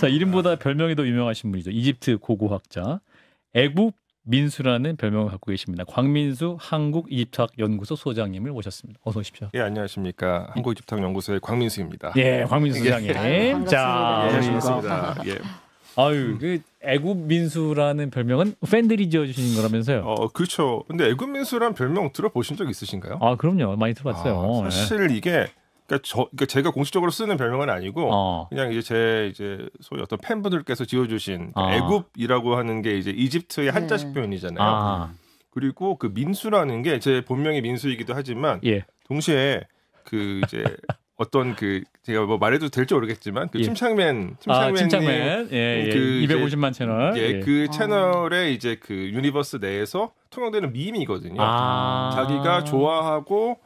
자, 이름보다 별명이 더 유명하신 분이죠. 이집트 고고학자 애국 민수라는 별명을 갖고 계십니다. 광민수 한국이집트학연구소 소장님을 모셨습니다. 어서 오십시오. 예, 안녕하십니까. 한국이집트학연구소의 광민수입니다. 예, 광민수 소장님. 자, 반갑습니다. 예. 아유, 그 애국 민수라는 별명은 팬들이 지어주신 거라면서요? 그렇죠. 근데 애국 민수라는 별명 들어보신 적 있으신가요? 그럼요. 많이 들어봤어요. 사실 이게 그러니까 제가 공식적으로 쓰는 별명은 아니고 그냥 이제 소위 어떤 팬분들께서 지어주신 애굽이라고 하는 게 이제 이집트의 한자식 표현이잖아요. 그리고 그 민수라는 게 제 본명이 민수이기도 하지만 동시에 그 이제 어떤 그 제가 뭐 말해도 될지 모르겠지만 그 침착맨 예, 그 250만 채널 그 채널의 이제 그 유니버스 내에서 통용되는 밈이거든요. 자기가 좋아하고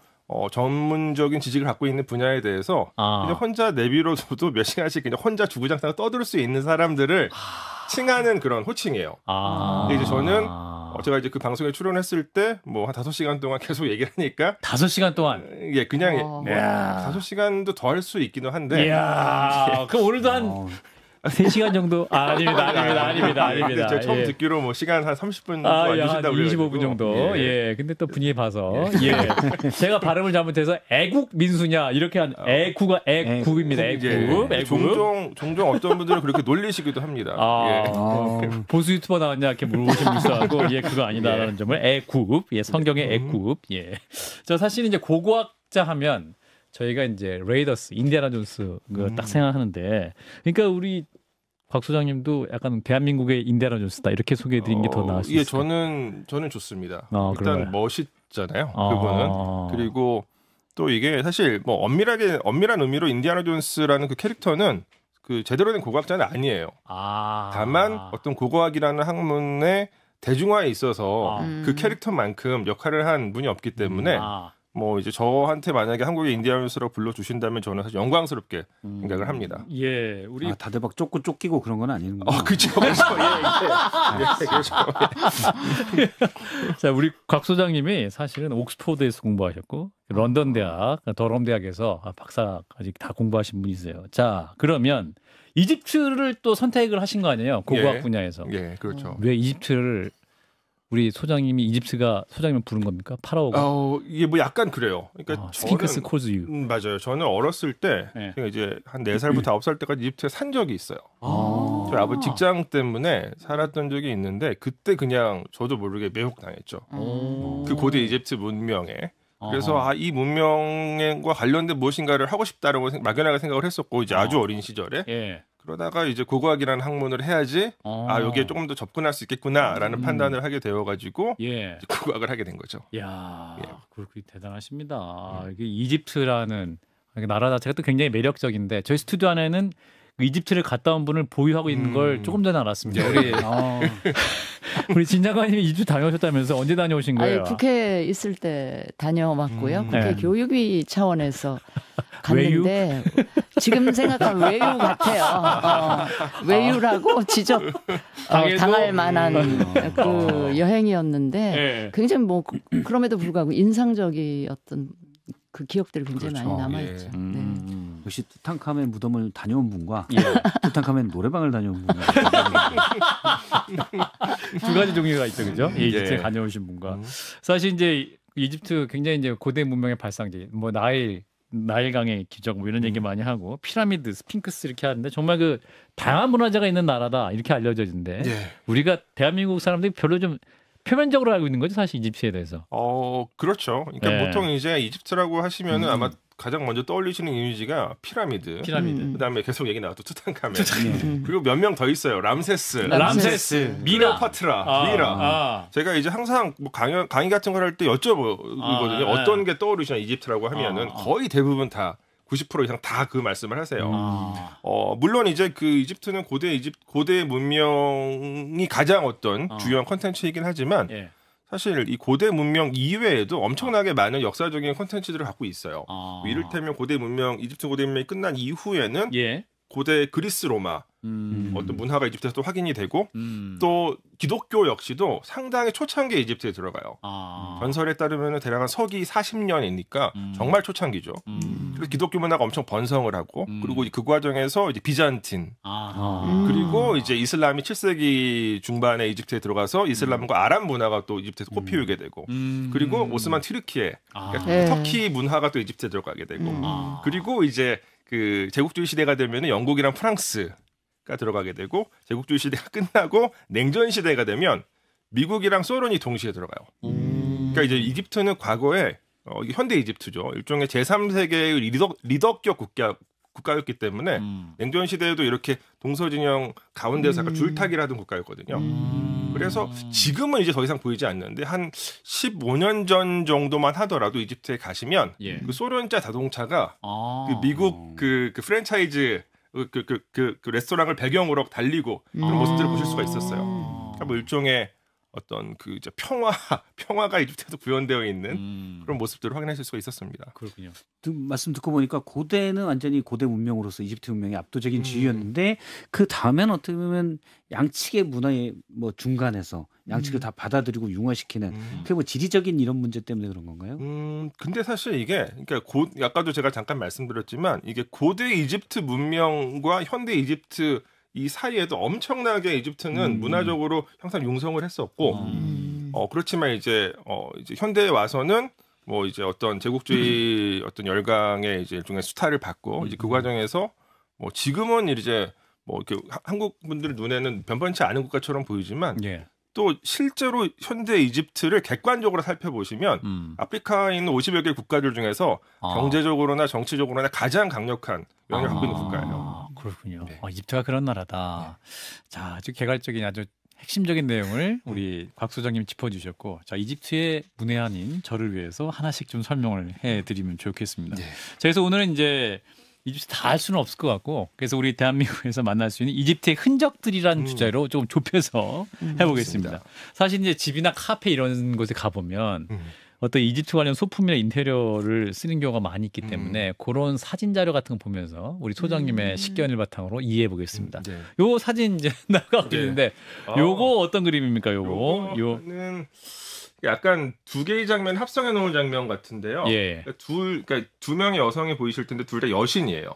전문적인 지식을 갖고 있는 분야에 대해서 그냥 혼자 내비로도 몇 시간씩 그냥 혼자 주구장창 떠들 수 있는 사람들을 칭하는 그런 호칭이에요. 근데 이제 저는 제가 이제 그 방송에 출연했을 때 뭐 한 5시간 동안 계속 얘기를 하니까 5시간 동안 그냥 5시간도 더 할 수 있기도 한데 그럼 오늘도 한 3시간 정도? 아닙니다. 제가 처음 듣기로 뭐 시간 한 30분 정도 안 주신다고 25분 정도. 근데 또 분위기 봐서 제가 발음을 잘못해서 애국 민수냐 이렇게 한 애국가 애국입니다. 애국. 종종 어떤 분들은 그렇게 놀리시기도 합니다. 보수 유튜버 나왔냐 이렇게 물어보신 분들하고 그거 아니다라는 점을 애국. 성경의 애국. 저 사실 이제 고고학자 하면 저희가 이제 레이더스, 인디아나 존스 딱 생각하는데, 그러니까 우리 박 소장님도 약간 대한민국의 인디아나 존스다 이렇게 소개해드린 게 더 나을 수 있을까요? 저는 좋습니다. 일단 그래요? 멋있잖아요, 그분은. 그리고 또 이게 사실 뭐 엄밀한 의미로 인디아나 존스라는 그 캐릭터는 그 제대로 된 고고학자는 아니에요. 다만 어떤 고고학이라는 학문의 대중화에 있어서 그 캐릭터만큼 역할을 한 분이 없기 때문에. 뭐 이제 저한테 만약에 한국의 인디아나 존스라고 불러주신다면 저는 사실 영광스럽게 생각을 합니다. 예, 우리 다들 막 쫓기고 그런 건 아니는군요. 그렇죠. 그렇죠. 자, 우리 곽 소장님이 사실은 옥스포드에서 공부하셨고 런던 대학, 더럼 대학에서 박사까지 다 공부하신 분이세요. 자, 그러면 이집트를 또 선택을 하신 거 아니에요? 고고학 분야에서. 예, 그렇죠. 왜 이집트를 우리 소장님이 이집트가 소장님 부른 겁니까? 파라오가? 이게 뭐 약간 그래요. 그러니까 스핑크스 콜즈 유. 맞아요. 저는 어렸을 때 제가 이제 한 4살부터 9살 때까지 이집트에 산 적이 있어요. 저희 아버지 직장 때문에 살았던 적이 있는데 그때 그냥 저도 모르게 매혹당했죠. 그 고대 이집트 문명에. 그래서 이 문명과 관련된 무엇인가를 하고 싶다라고 막연하게 생각을 했었고 이제 아주 어린 시절에 그러다가 이제 고고학이라는 학문을 해야지 여기에 조금 더 접근할 수 있겠구나라는 판단을 하게 되어가지고 이제 고고학을 하게 된 거죠. 이야, 그렇게 대단하십니다. 이게 이집트라는 나라 자체가 또 굉장히 매력적인데 저희 스튜디오 안에는 이집트를 갔다 온 분을 보유하고 있는 걸 조금 전에 알았습니다. 우리 진 작가님이 이집트 다녀오셨다면서 언제 다녀오신 거예요? 국회 있을 때 다녀왔고요. 국회 교육위 차원에서 갔는데 지금 생각하면 외유 같아요. 외유라고 지적 당할 만한 그 여행이었는데 굉장히 뭐 그럼에도 불구하고 인상적이었던 그 기억들이 굉장히 많이 남아있죠. 역시 투탕카멘 무덤을 다녀온 분과 투탕카멘 노래방을 다녀온 분이 두 가지 종류가 있죠, 그죠? 이집트에 다녀오신 분과 사실 이제 이집트 굉장히 이제 고대 문명의 발상지, 뭐 나일강의 기적 뭐 이런 얘기 많이 하고 피라미드, 스핑크스 이렇게 하는데 정말 그 다양한 문화재가 있는 나라다 이렇게 알려져 있는데 우리가 대한민국 사람들이 별로 좀 표면적으로 알고 있는 거죠, 사실 이집트에 대해서. 그렇죠. 그러니까 보통 이제 이집트라고 하시면은 아마 가장 먼저 떠올리시는 이미지가 피라미드. 그다음에 계속 얘기 나왔던 투탕카멘. 그리고 몇 명 더 있어요. 람세스, 미라. 제가 이제 항상 뭐 강의 같은 걸 할 때 여쭤보거든요. 어떤 게 떠오르시나 이집트라고 하면은 거의 대부분 다 90% 이상 다 그 말씀을 하세요. 물론 이제 그 이집트는 고대 문명이 가장 어떤 주요한 컨텐츠이긴 하지만 사실 이 고대 문명 이외에도 엄청나게 많은 역사적인 컨텐츠들을 갖고 있어요. 뭐 이를테면 이집트 고대 문명이 끝난 이후에는 고대 그리스 로마 어떤 문화가 이집트에서 또 확인이 되고 또 기독교 역시도 상당히 초창기에 이집트에 들어가요. 전설에 따르면 대략 한 서기 40년이니까 정말 초창기죠. 그래서 기독교 문화가 엄청 번성을 하고 그리고 그 과정에서 이제 비잔틴 그리고 이제 이슬람이 7세기 중반에 이집트에 들어가서 이슬람과 아랍 문화가 또 이집트에서 꽃피우게 되고 그리고 오스만 튀르키예 그러니까 터키 문화가 또 이집트에 들어가게 되고 그리고 이제 그 제국주의 시대가 되면은 영국이랑 프랑스가 들어가게 되고 제국주의 시대가 끝나고 냉전 시대가 되면 미국이랑 소련이 동시에 들어가요. 그러니까 이제 이집트는 과거에 현대 이집트죠. 일종의 제3세계의 리더격 국가였기 때문에 냉전 시대에도 이렇게 동서진영 가운데서 약간 줄타기를 하던 국가였거든요. 그래서 지금은 이제 더 이상 보이지 않는데 한 15년 전 정도만 하더라도 이집트에 가시면 그 소련자 자동차가 그 미국 그 프랜차이즈 그 레스토랑을 배경으로 달리고 그런 모습들을 보실 수가 있었어요. 그러니까 뭐 일종의 어떤 그 이제 평화가 이집트에도 구현되어 있는 그런 모습들을 확인하실 수가 있었습니다. 그렇군요. 말씀 듣고 보니까 고대는 완전히 고대 문명으로서 이집트 문명이 압도적인 지위였는데 그 다음엔 어떻게 보면 양측의 문화의 뭐 중간에서 양측을 다 받아들이고 융화시키는 그게 뭐 지리적인 이런 문제 때문에 그런 건가요? 근데 사실 이게 그러니까 아까도 제가 잠깐 말씀드렸지만 이게 고대 이집트 문명과 현대 이집트 이 사이에도 엄청나게 이집트는 문화적으로 항상 융성을 했었고 그렇지만 이제 현대에 와서는 뭐 이제 어떤 제국주의 어떤 열강의 이제 일종의 수탈을 받고 이제 그 과정에서 뭐 지금은 이제 뭐 이렇게 한국 분들 눈에는 변변치 않은 국가처럼 보이지만 또 실제로 현대 이집트를 객관적으로 살펴보시면 아프리카에 있는 50여 개 국가들 중에서 경제적으로나 정치적으로나 가장 강력한 영향을 갖고 있는 국가예요. 그렇군요. 이집트가 그런 나라다. 자, 아주 개괄적인 아주 핵심적인 내용을 우리 곽 소장님이 짚어주셨고, 자, 이집트의 문외한인 저를 위해서 하나씩 좀 설명을 해드리면 좋겠습니다. 자, 그래서 오늘은 이제 이집트 다 알 수는 없을 것 같고, 그래서 우리 대한민국에서 만날 수 있는 이집트의 흔적들이라는 주제로 좀 좁혀서 해보겠습니다. 사실 이제 집이나 카페 이런 곳에 가보면 어떤 이집트 관련 소품이나 인테리어를 쓰는 경우가 많이 있기 때문에 그런 사진 자료 같은 거 보면서 우리 소장님의 식견을 바탕으로 이해해 보겠습니다. 네. 요 사진 이제 나가고 있는데 요거 어떤 그림입니까? 요거는 약간 두 개의 장면 합성해 놓은 장면 같은데요. 예. 그러니까 두 명의 여성이 보이실 텐데 둘 다 여신이에요.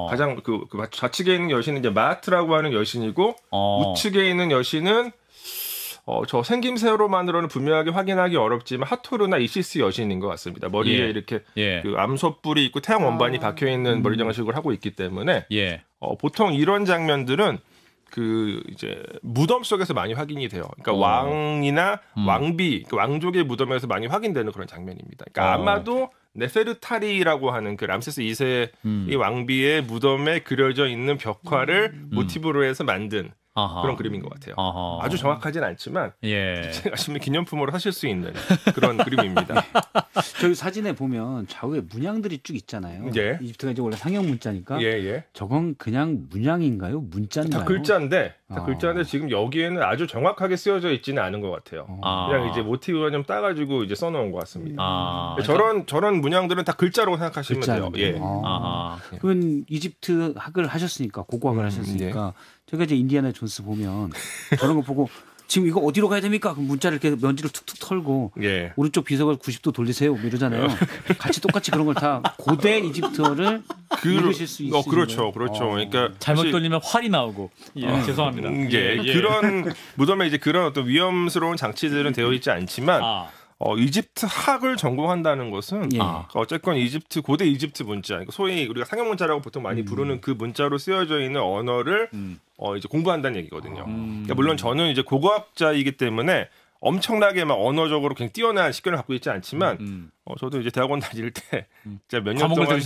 가장 그 좌측에 있는 여신은 이제 마트라고 하는 여신이고 우측에 있는 여신은 저 생김새로만으로는 분명하게 확인하기 어렵지만 하토르나 이시스 여신인 것 같습니다. 머리에 이렇게 그 암소뿔이 있고 태양 원반이 박혀 있는 머리 장식을 하고 있기 때문에 보통 이런 장면들은 그 이제 무덤 속에서 많이 확인이 돼요. 그러니까 왕이나 왕비, 왕족의 무덤에서 많이 확인되는 그런 장면입니다. 그러니까 아마도 네페르타리라고 하는 그 람세스 2세 이 왕비의 무덤에 그려져 있는 벽화를 모티브로 해서 만든 그런 그림인 것 같아요. 아주 정확하진 않지만 제가 가시면 기념품으로 사실 수 있는 그런 그림입니다. 저희 사진에 보면 좌우에 문양들이 쭉 있잖아요. 이집트가 이제 원래 상형 문자니까 저건 그냥 문양인가요? 문자인가요? 다 글자인데 지금 여기에는 아주 정확하게 쓰여져 있지는 않은 것 같아요. 그냥 이제 모티브가 좀 따가지고 이제 써놓은 것 같습니다. 저런 문양들은 다 글자로 생각하시면 돼요. 그건 이집트 학을 하셨으니까 고고학을 하셨으니까 제가 이제 인디아나 존스 보면 저런 거 보고 지금 이거 어디로 가야 됩니까? 그럼 문자를 이렇게 면지를 툭툭 털고 오른쪽 비석을 90도 돌리세요 이러잖아요. 같이 똑같이 그런 걸 다 고대 이집트어를 읽으실 수 있어요. 그렇죠. 그러니까 잘못 돌리면 활이 나오고 죄송합니다. 그런 무덤에 이제 그런 어떤 위험스러운 장치들은 되어 있지 않지만 이집트 학을 전공한다는 것은 어쨌건 고대 이집트 문자, 소위 우리가 상형 문자라고 보통 많이 부르는 그 문자로 쓰여져 있는 언어를 이제 공부한다는 얘기거든요. 그러니까 물론 저는 이제 고고학자이기 때문에 엄청나게 막 언어적으로 굉장히 뛰어난 식견을 갖고 있지 않지만 저도 이제 대학원 다닐 때 진짜 몇 년 동안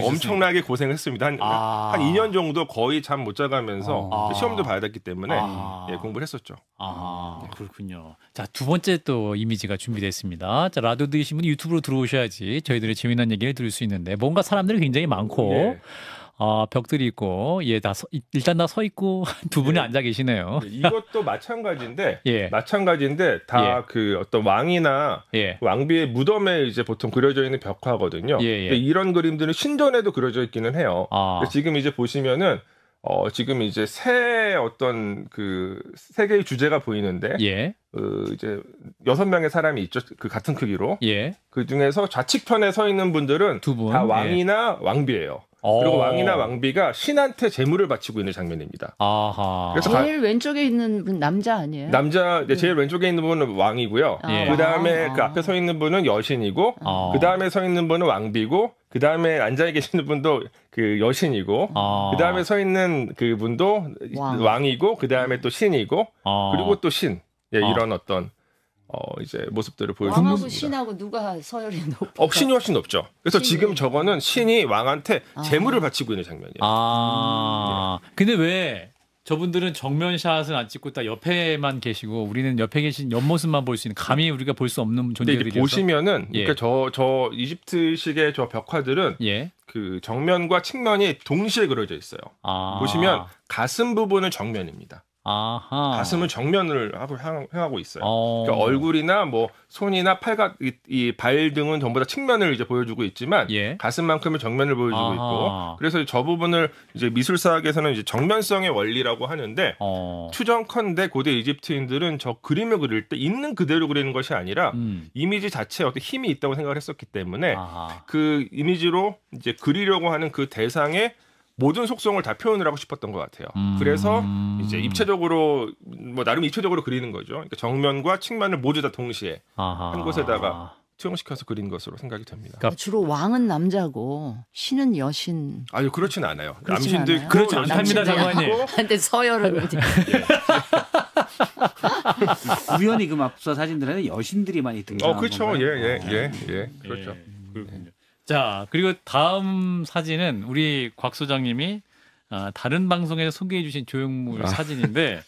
엄청나게 고생했습니다. 한 2년 정도 거의 잠 못 자가면서 시험도 봐야 됐기 때문에 공부를 했었죠. 그렇군요. 자, 두 번째 또 이미지가 준비됐습니다. 자, 라디오 들으신 분이 유튜브로 들어오셔야지 저희들의 재미난 얘기를 들을 수 있는데 뭔가 사람들이 굉장히 많고 벽들이 있고 일단 다 서 있고 두 분이 앉아 계시네요. 이것도 마찬가지인데 다 그 어떤 왕이나 왕비의 무덤에 이제 보통 그려져 있는 벽화거든요. 근데 이런 그림들은 신전에도 그려져 있기는 해요. 지금 이제 보시면은 지금 이제 새 어떤 그 세 개의 주제가 보이는데 이제 6명의 사람이 있죠. 그 같은 크기로. 그 중에서 좌측편에 서 있는 분들은 다 왕이나 왕비예요. 그리고 왕이나 왕비가 신한테 제물을 바치고 있는 장면입니다. 그래서 제일 왼쪽에 있는 분 남자 아니에요? 제일 왼쪽에 있는 분은 왕이고요. 그 다음에 그 앞에 서 있는 분은 여신이고, 그 다음에 서 있는 분은 왕비고, 그 다음에 앉아 계시는 분도 그 여신이고, 그 다음에 서 있는 그 분도 왕이고, 그 다음에 또 신이고, 그리고 또 신. 이런 어떤 이제 모습들을 보여줍니다. 왕하고 신하고 누가 서열이 높아요? 신이 훨씬 높죠. 그래서 지금 저거는 신이 왕한테 제물을 바치고 있는 장면이에요. 근데 왜 저분들은 정면샷은 안 찍고 딱 옆에만 계시고 우리는 옆에 계신 옆모습만 볼 수 있는 감히 우리가 볼 수 없는 존재들이어서 보시면은 그러니까 저 이집트식의 저 벽화들은 그 정면과 측면이 동시에 그려져 있어요. 보시면 가슴 부분은 정면입니다. 가슴은 정면을 향하고 있어요. 그러니까 얼굴이나 뭐 손이나 이 발 등은 전부 다 측면을 이제 보여주고 있지만 가슴만큼은 정면을 보여주고 있고 그래서 저 부분을 이제 미술사학에서는 이제 정면성의 원리라고 하는데 추정컨대 고대 이집트인들은 저 그림을 그릴 때 있는 그대로 그리는 것이 아니라 이미지 자체에 어떤 힘이 있다고 생각을 했었기 때문에 그 이미지로 이제 그리려고 하는 그 대상의 모든 속성을 다 표현을 하고 싶었던 것 같아요. 그래서 이제 입체적으로 나름 입체적으로 그리는 거죠. 그러니까 정면과 측면을 모두 다 동시에 한 곳에다가 투영시켜서 그린 것으로 생각이 됩니다. 그러니까 주로 왕은 남자고 신은 여신. 아니 그렇지는 않아요. 남신도 있고 그렇지 않답니다, 장관님. 근데 서열은 우연히 그 앞서 사진들에는 여신들이 많이 등장한 그렇죠. 건가요? 그렇죠. 그렇군요. 자, 그리고 다음 사진은 우리 곽 소장님이 다른 방송에서 소개해 주신 조형물 사진인데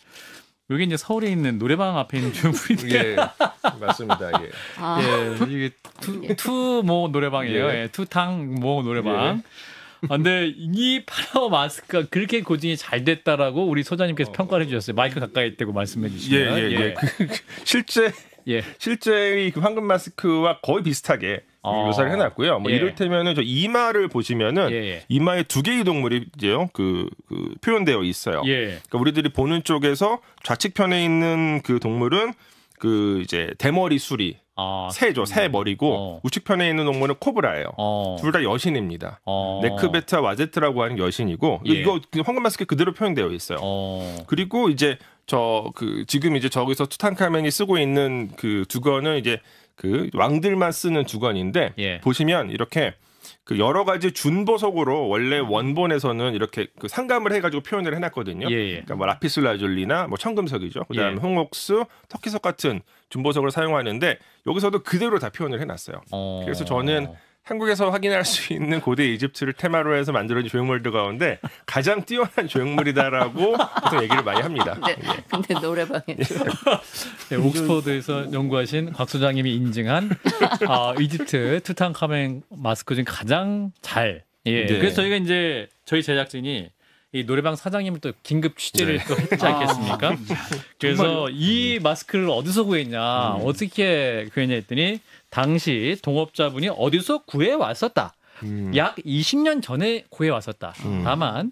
여기 이제 서울에 있는 노래방 앞에 있는 조형물인데 맞습니다. 이게 투모 노래방이에요. 투탕모 노래방. 근데 이 파라오 마스크가 그렇게 고증이 잘 됐다라고 우리 소장님께서 평가를 해주셨어요. 마이크 가까이 대고 말씀해 주시면. 실제 예. 실제 그 황금 마스크와 거의 비슷하게 묘사를 해놨고요. 뭐 예. 이를테면은 저 이마를 보시면은 예. 이마에 두 개의 동물이 이제요 그 표현되어 있어요. 예. 그러니까 우리들이 보는 쪽에서 좌측편에 있는 그 동물은 그 이제 대머리 수리. 새죠, 새 머리고 우측편에 있는 동물은 코브라예요. 둘 다 여신입니다. 네크베트와 와제트라고 하는 여신이고 예. 이거 황금 마스크에 그대로 표현되어 있어요. 그리고 이제 지금 이제 저기서 투탕카멘이 쓰고 있는 그 두건은 이제 그 왕들만 쓰는 두건인데 예. 보시면 이렇게 그 여러 가지 준보석으로 원래 원본에서는 이렇게 그 상감을 해가지고 표현을 해놨거든요. 예. 그러니까 뭐 라피슬라줄리나 뭐 청금석이죠. 그다음에 예. 홍옥수, 터키석 같은 준보석을 사용하는데 여기서도 그대로 다 표현을 해놨어요. 그래서 저는 한국에서 확인할 수 있는 고대 이집트를 테마로 해서 만들어진 조형물들 가운데 가장 뛰어난 조형물이다라고 보통 얘기를 많이 합니다. 근데 노래방에 네, 옥스퍼드에서 연구하신 곽 소장님이 인증한 이집트 투탕카멘 마스크 중 가장 잘. 예. 네. 그래서 저희가 이제 저희 제작진이 이 노래방 사장님을 또 긴급 취재를 또 했지 않겠습니까? 그래서 이 마스크를 어디서 구했냐, 어떻게 구했냐 했더니 당시 동업자분이 어디서 구해 왔었다. 약 20년 전에 구해 왔었다. 다만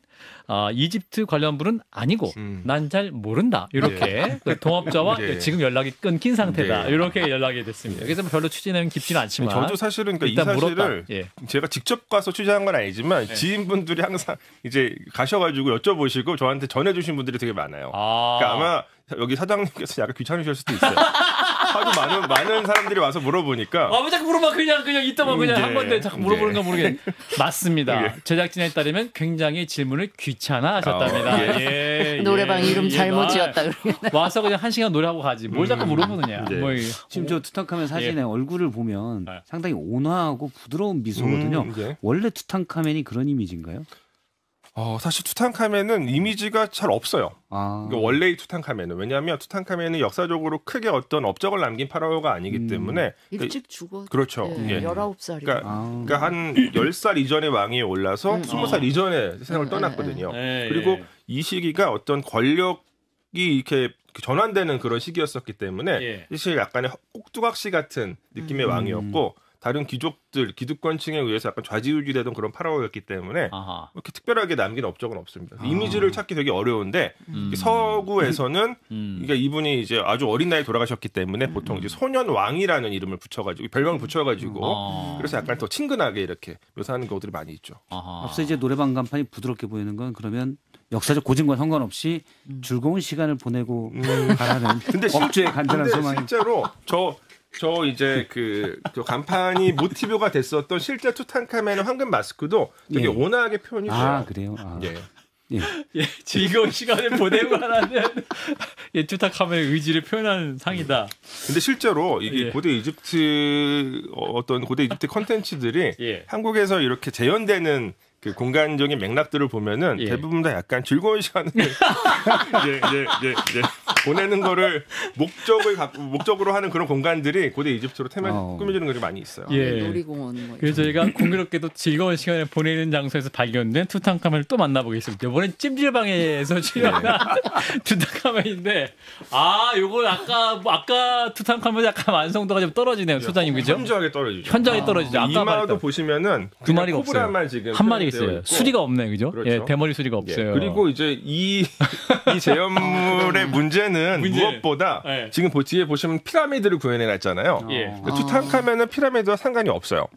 이집트 관련 분은 아니고 난 잘 모른다. 이렇게 그 동업자와 예. 지금 연락이 끊긴 상태다. 예. 이렇게 연락이 됐습니다. 그래서 별로 취재는 깊지는 않지만 저도 사실은 그러니까 이 일단 사실을 물었다. 예. 제가 직접 가서 취재한 건 아니지만 지인분들이 항상 이제 가셔가지고 여쭤보시고 저한테 전해주신 분들이 되게 많아요. 그러니까 아마 여기 사장님께서 약간 귀찮으실 수도 있어요. 하도 많은 사람들이 와서 물어보니까. 왜 자꾸 물어봐. 그냥 이따만 그냥 한 건데 자꾸 물어보는 거 모르겠네. 맞습니다. 제작진에 따르면 굉장히 질문을 귀찮아 하셨답니다. 예. 노래방 이름 잘못 지었다. 와서 그냥 1시간 노래하고 가지. 뭘 자꾸 물어보느냐. 네. 뭐 지금 저 투탕카멘 사진에 얼굴을 보면 네. 상당히 온화하고 부드러운 미소거든요. 네. 원래 투탕카멘이 그런 이미지인가요? 사실 투탕카멘은 이미지가 잘 없어요. 그러니까 원래의 투탕카멘은 왜냐하면 투탕카멘은 역사적으로 크게 어떤 업적을 남긴 파라오가 아니기 때문에 일찍 죽어. 그렇죠. 예. 예. 19살이. 그러니까 한 10살 이전의 왕위에 올라서 20살 이전에 세상을 떠났거든요. 그리고 이 시기가 어떤 권력이 이렇게 전환되는 그런 시기였었기 때문에 사실 약간의 꼭두각시 같은 느낌의 왕이었고 다른 귀족들, 기득권층에 의해서 약간 좌지우지되던 그런 파라오였기 때문에 이렇게 특별하게 남긴 업적은 없습니다. 이미지를 찾기 되게 어려운데 서구에서는 그러니까 이분이 이제 아주 어린 나이에 돌아가셨기 때문에 보통 이제 소년 왕이라는 이름을 붙여가지고 별명을 붙여가지고 그래서 약간 더 친근하게 이렇게 묘사하는 경우들이 많이 있죠. 앞서 이제 노래방 간판이 부드럽게 보이는 건 그러면 역사적 고증과 상관없이 즐거운 시간을 보내고 가라는 업주의 간절한 소망이. 실제로 저 이제 그 간판이 모티브가 됐었던 실제 투탕카멘의 황금 마스크도 되게 온화하게 표현이 돼요. 그래요? 즐거운 시간을 보내고 하라는 투탕카멘의 의지를 표현하는 상이다. 근데 실제로 이게 고대 이집트 어떤 고대 이집트 컨텐츠들이 한국에서 이렇게 재현되는 그 공간적인 맥락들을 보면은 대부분 다 약간 즐거운 시간을 이제 보내는 거를 목적으로 하는 그런 공간들이 고대 이집트로 꾸며지는 것이 많이 있어요. 놀이공원. 뭐 그래서 저희가 공교롭게도 즐거운 시간을 보내는 장소에서 발견된 투탕카멘을 또 만나보겠습니다. 이번엔 찜질방에서 출연한 투탕카멘인데 요거 아까 투탕카멘 약간 완성도가 좀 떨어지네요, 소장님 그죠? 현저하게 떨어지죠. 현저하게 떨어지죠. 아까 이마도 보시면은 두 마리가 없어요. 지금 한 마리가 있어요. 수리가 없네, 그죠? 그렇죠. 대머리 수리가 없어요. 그리고 이제 이 재현물의 문제는 무엇보다 지금 뒤에 보시면 피라미드를 구현해놨잖아요. 투탕카멘은 피라미드와 상관이 없어요.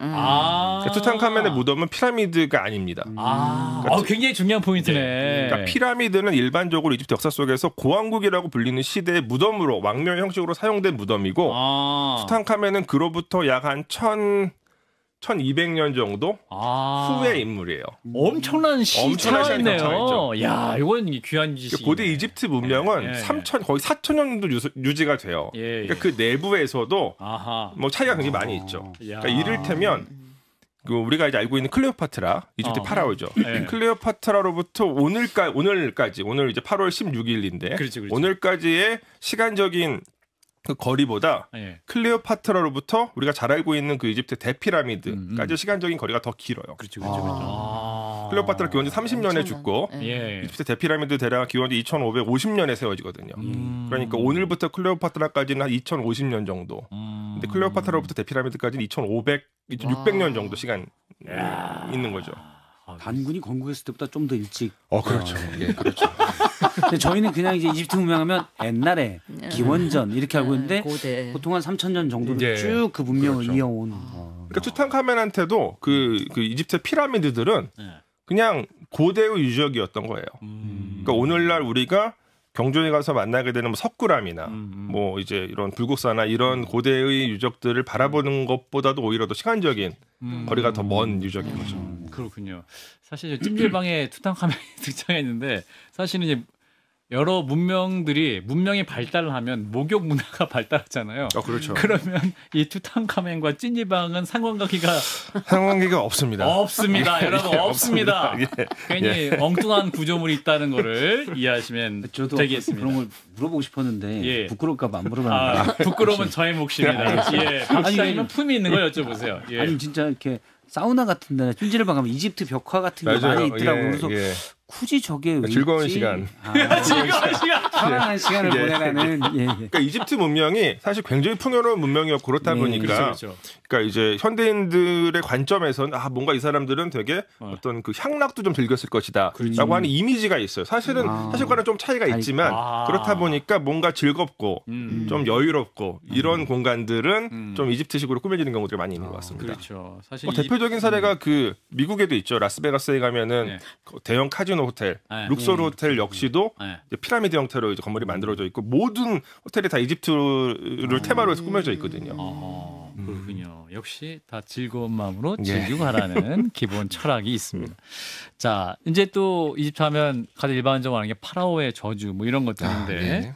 투탕카멘의 무덤은 피라미드가 아닙니다. 그러니까 굉장히 중요한 포인트네. 그러니까 피라미드는 일반적으로 이집트 역사 속에서 고왕국이라고 불리는 시대의 무덤으로 왕묘 형식으로 사용된 무덤이고 투탕카멘은 그로부터 약 한 1200년 정도 후의 인물이에요. 엄청난 시차가 있네요. 야, 이건 귀한 지식. 고대 이집트 문명은 거의 4000년 정도 유지가 돼요. 그러니까 그 내부에서도 뭐 차이가 굉장히 많이 있죠. 그러니까 이를테면 우리가 이제 알고 있는 클레오파트라 이집트 파라오죠. 클레오파트라로부터 오늘까지 오늘 이제 8월 16일인데 그렇지. 오늘까지의 시간적인 그 거리보다 클레오파트라로부터 우리가 잘 알고 있는 그 이집트 대피라미드까지 시간적인 거리가 더 길어요. 그렇죠. 클레오파트라 기원전 30년에 죽고 예. 이집트 대피라미드 대략 기원전 2550년에 세워지거든요. 그러니까 오늘부터 클레오파트라까지는 한 2050년 정도. 근데 클레오파트라로부터 대피라미드까지는 2500, 600년 정도 시간 있는 거죠. 단군이 건국했을 때보다 좀 더 일찍. 그렇죠. 예, 그렇죠. 근데 저희는 그냥 이제 이집트 문명하면 옛날에 기원전 이렇게 알고 있는데 고대. 보통 한 3000년 정도를 예. 쭉 그 문명을 그렇죠. 이어온. 그러니까 투탕카멘한테도 그 이집트 피라미드들은 그냥 고대의 유적이었던 거예요. 그러니까 오늘날 우리가 경전에 가서 만나게 되는 뭐 석굴암이나 뭐 이제 이런 불국사나 이런 고대의 유적들을 바라보는 것보다도 오히려 더 시간적인 거리가 더 먼 유적인 거죠. 그렇군요. 사실 찜질방에 투탕카멘이 등장했는데 사실은 이제 여러 문명이 발달을 하면 목욕 문화가 발달하잖아요. 그렇죠. 그러면 이 투탕카멘과 찜질방은 상관관계가 없습니다. 없습니다. 여러분 없습니다. 예. 괜히 엉뚱한 구조물이 있다는 거를 이해하시면 저도 되겠습니다. 그런 걸 물어보고 싶었는데 예. 부끄러울까 봐 안 물어봤는데. 부끄러우면 저의 몫입니다. 예, 박사님은 품이 있는 걸 여쭤보세요. 예. 아니 진짜 이렇게 사우나 같은 데나 찜질방 가면 이집트 벽화 같은 게 맞아요. 많이 있더라고요. 예, 그래서 예. 굳이 저게 왜 즐거운 있지? 시간. 즐거운 시간. 편안한 시간을 예. 보내라는. 예. 그러니까 이집트 문명이 사실 굉장히 풍요로운 문명이었고 그렇다 네, 보니까 그렇죠. 그러니까 이제 현대인들의 관점에서는 뭔가 이 사람들은 되게 어떤 그 향락도 좀 즐겼을 것이다라고 하는 이미지가 있어요. 사실은 사실과는 좀 차이가 있지만 그렇다 보니까 뭔가 즐겁고 좀 여유롭고 이런 공간들은 좀 이집트식으로 꾸며지는 경우들이 많이 있는 것 같습니다. 그렇죠. 사실 대표적인 사례가 그 미국에도 있죠. 라스베가스에 가면은 그 대형 카지노 호텔, 룩소르 호텔 역시도 이제 피라미드 형태로 이제 건물이 만들어져 있고 모든 호텔이 다 이집트를 테마로 해서 꾸며져 있거든요. 그렇군요. 역시 다 즐거운 마음으로 즐기고 가라는 기본 철학이 있습니다. 자, 이제 또 이집트 하면 가장 일반적으로 하는 게 파라오의 저주 뭐 이런 것들인데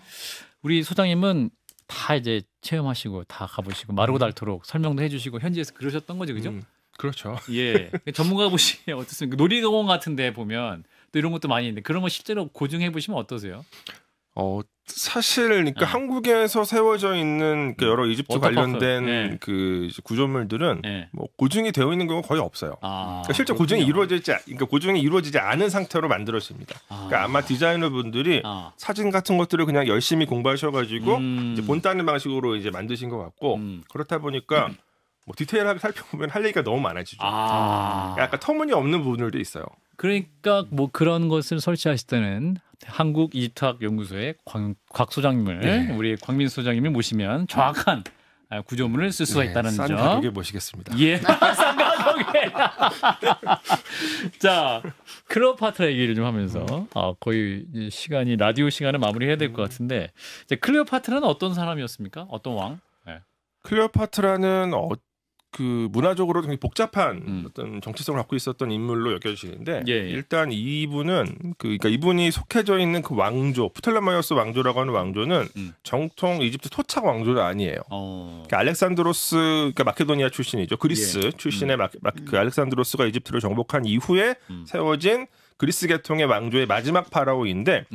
우리 소장님은 다 이제 체험하시고 다 가보시고 마르고 닳도록 설명도 해주시고 현지에서 그러셨던 거죠, 그죠? 그렇죠. 예, 전문가 보시기에 어떻습니까? 놀이공원 같은데 보면 또 이런 것도 많이 있는데 그런 거 실제로 고증해 보시면 어떠세요? 사실 그러니까 한국에서 세워져 있는 그 여러 이집트 관련된 네. 그 고조물들은 네. 뭐 고증이 되어 있는 경우가 거의 없어요. 그러니까 실제 고증이 이루어지지 않은 상태로 만들어집니다. 그러니까 아마 디자이너분들이 사진 같은 것들을 그냥 열심히 공부하셔가지고 이제 본따는 방식으로 이제 만드신 것 같고 그렇다 보니까 뭐 디테일하게 살펴보면 할 얘기가 너무 많아지죠. 약간 터무니없는 부분들도 있어요. 그러니까 뭐 그런 것을 설치하실 때는 한국 이집트학 연구소의 곽 소장님을 우리 광민수 소장님을 모시면 정확한 구조물을 쓸 수가 있다는 싼 점. 가격에 모시겠습니다. 예, 싼 가격에. 자, 클레오파트라 얘기를 좀 하면서 거의 시간이 라디오 시간을 마무리해야 될 것 같은데 이제 클레오파트라는 어떤 사람이었습니까? 어떤 왕? 클레오파트라는 그 문화적으로 굉장히 복잡한 어떤 정체성을 갖고 있었던 인물로 여겨지는데 일단 이분은 그러니까 이분이 속해져 있는 그 왕조 프톨레마이오스 왕조라고 하는 왕조는 정통 이집트 토착 왕조는 아니에요. 그러니까 알렉산드로스 그러니까 마케도니아 출신이죠. 그리스 출신의 그 알렉산드로스가 이집트를 정복한 이후에 세워진 그리스 계통의 왕조의 마지막 파라오인데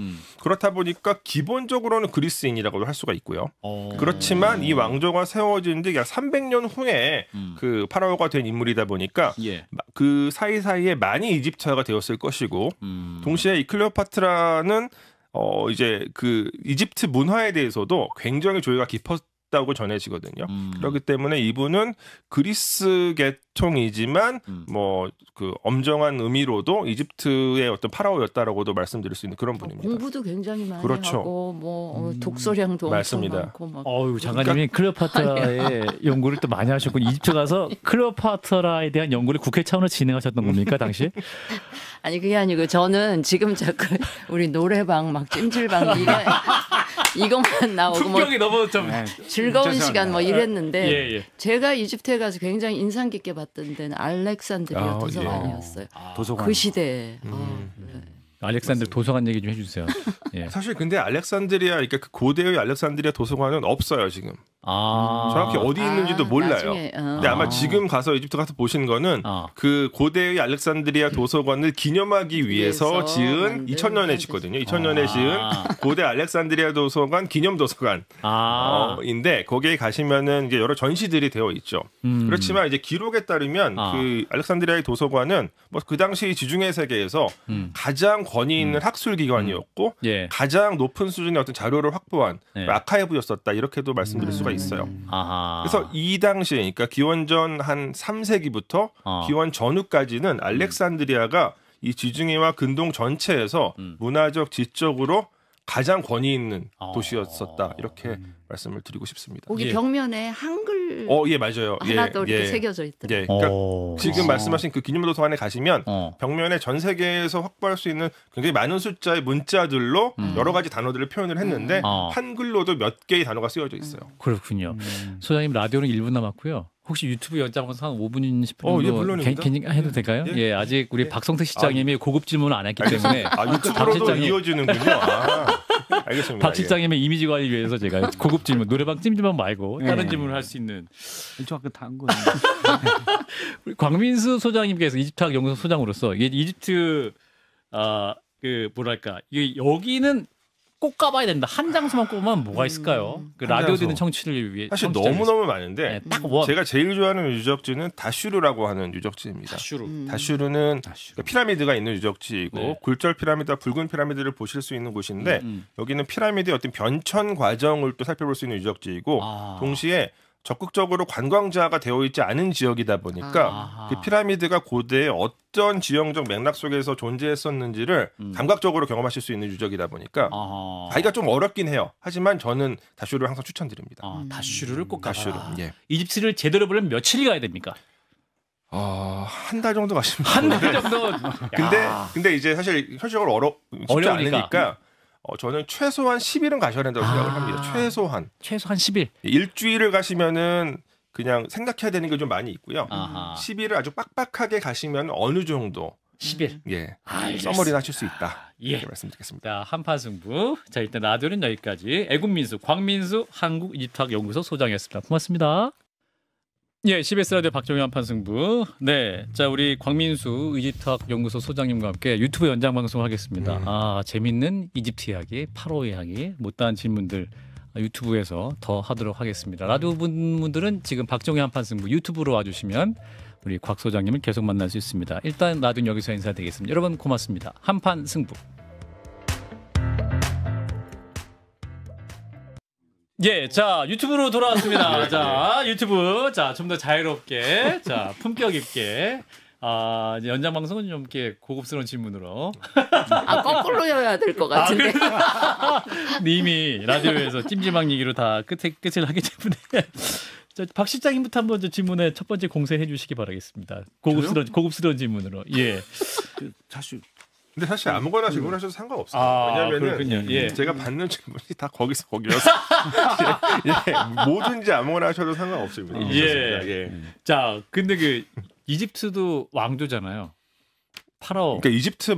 그렇다 보니까 기본적으로는 그리스인이라고도 할 수가 있고요. 그렇지만 이 왕조가 세워진 지 약 300년 후에 그 파라오가 된 인물이다 보니까 그 사이사이에 많이 이집트화가 되었을 것이고 동시에 이 클레오파트라는 이제 그 이집트 문화에 대해서도 굉장히 조예가 깊었다고 전해지거든요. 그렇기 때문에 이분은 그리스 계통이지만 뭐 그 엄정한 의미로도 이집트의 어떤 파라오였다라고도 말씀드릴 수 있는 그런 분입니다. 공부도 굉장히 많이 그렇죠. 하고 뭐 독서량도 맞습니다. 엄청 많고 막. 어유 장관님이 클레오파트라의 연구를 또 많이 하셨고 이집트 가서 클레오파트라에 대한 연구를 국회 차원으로 진행하셨던 겁니까 당시? 아니 그게 아니고 저는 지금 자꾸 우리 노래방 막 찜질방 이것만 나오고 뭐 풍경이 너무 좀 즐거운 시간 뭐 이랬는데 예. 제가 이집트에 가서 굉장히 인상 깊게 봤던 데는 알렉산드리아 도서관이었어요. 도서관. 그 시대에. 알렉산드리아 도서관 얘기 좀 해주세요. 예. 사실 근데 알렉산드리아 그러니까 그 고대의 알렉산드리아 도서관은 없어요 지금. 정확히 어디 있는지도 몰라요. 나중에, 근데 아마 지금 가서 이집트 가서 보신 거는 그 고대의 알렉산드리아 도서관을 기념하기 위해서 지은 2000년에 짓거든요. 2000년에 지은 고대 알렉산드리아 도서관 기념 도서관인데 거기에 가시면은 이제 여러 전시들이 되어 있죠. 그렇지만 이제 기록에 따르면 그 알렉산드리아의 도서관은 뭐 그 당시 지중해 세계에서 가장 권위 있는 학술 기관이었고 가장 높은 수준의 어떤 자료를 확보한 아카이브였었다 이렇게도 말씀드릴 수가 있어요. 그래서 이 당시에 그러니까 기원전 한 3세기부터 기원 전후까지는 알렉산드리아가 이 지중해와 근동 전체에서 문화적 지적으로 가장 권위 있는 도시였었다 이렇게 말씀을 드리고 싶습니다. 거기 벽면에 한글 예 맞아요. 하나도 이렇게 새겨져 있더라고요. 그러니까 지금 말씀하신 그 기념도서관에 가시면 벽면에 전 세계에서 확보할 수 있는 굉장히 많은 숫자의 문자들로 여러 가지 단어들을 표현을 했는데 한글로도 몇 개의 단어가 쓰여져 있어요. 그렇군요. 소장님 라디오는 1분 남았고요. 혹시 유튜브 연장방송 한 5분 10분 정도 해도 될까요? 예, 아직 우리 박성태 실장님이 고급 질문을 안 했기 때문에 유튜브로도 이어지는군요. 알겠습니다. 박 실장님의 이미지 관리 위해서 제가 고급 질문, 노래방 찜질방 말고 다른 질문을 할 수 있는. 저 아까 다 한 거예요. 광민수 소장님께서 이집트학 연구소 소장으로서 이게 이집트 그 뭐랄까 여기는 꼭 가봐야 된다. 한 장소만 꼽으면 뭐가 있을까요? 그 라디오 듣는 청취를 위해 사실 너무너무 많은데 제가 제일 좋아하는 유적지는 다슈르라고 하는 유적지입니다. 다슈르는 피라미드가 있는 유적지이고 굴절 피라미드와 붉은 피라미드를 보실 수 있는 곳인데 여기는 피라미드의 어떤 변천 과정을 또 살펴볼 수 있는 유적지이고 동시에 적극적으로 관광지화가 되어 있지 않은 지역이다 보니까 그 피라미드가 고대의 어떤 지형적 맥락 속에서 존재했었는지를 감각적으로 경험하실 수 있는 유적이다 보니까 가기가 좀 어렵긴 해요. 하지만 저는 다슈르를 항상 추천드립니다. 다슈르를 꼭 가라. 다슈르. 예. 이집트를 제대로 보려면 며칠 가야 됩니까? 한 달 정도 가시면 한 달 정도. 근데 이제 사실 현실적으로 쉽지 않으니까 저는 최소한 10일은 가셔야 된다고 생각을 합니다. 최소한 10일. 일주일을 가시면은 그냥 생각해야 되는 게 좀 많이 있고요. 10일을 아주 빡빡하게 가시면 어느 정도 10일. 예. 써머리는 하실 수 있다. 이렇게 말씀드리겠습니다. 자, 한판 승부. 자, 일단 라디오는 여기까지. 애국민수 광민수 한국 이집트학 연구소 소장이었습니다. 고맙습니다. 예, CBS 라디오 박정희 한판 승부. 네, 자 우리 광민수 이집트학 연구소 소장님과 함께 유튜브 연장 방송하겠습니다. 재밌는 이집트 이야기, 파로 이야기, 못다한 질문들 유튜브에서 더 하도록 하겠습니다. 라디오 분들은 지금 박정희 한판 승부 유튜브로 와주시면 우리 곽 소장님을 계속 만날 수 있습니다. 일단 라디오는 여기서 인사드리겠습니다. 여러분 고맙습니다. 한판 승부. 예, 자 유튜브로 돌아왔습니다. 자 유튜브, 자 좀 더 자유롭게, 자 품격 있게, 이제 연장 방송은 좀 이렇게 고급스러운 질문으로. 거꾸로여야 될 것 같은데. 이미 라디오에서 찜질방 얘기로 다 끝을 하기 때문에. 자, 박 실장님부터 한번 질문에 첫 번째 공세해 주시기 바라겠습니다. 고급스러운 질문으로. 예. 근데 사실 아무거나 질문하셔도 상관없어요. 왜냐하면 제가 받는 질문이 다 거기여서 뭐든지 아무거나 하셔도 상관없습니다. 자, 근데 그 이집트도 왕조잖아요. 파라오. 그러니까 이집트에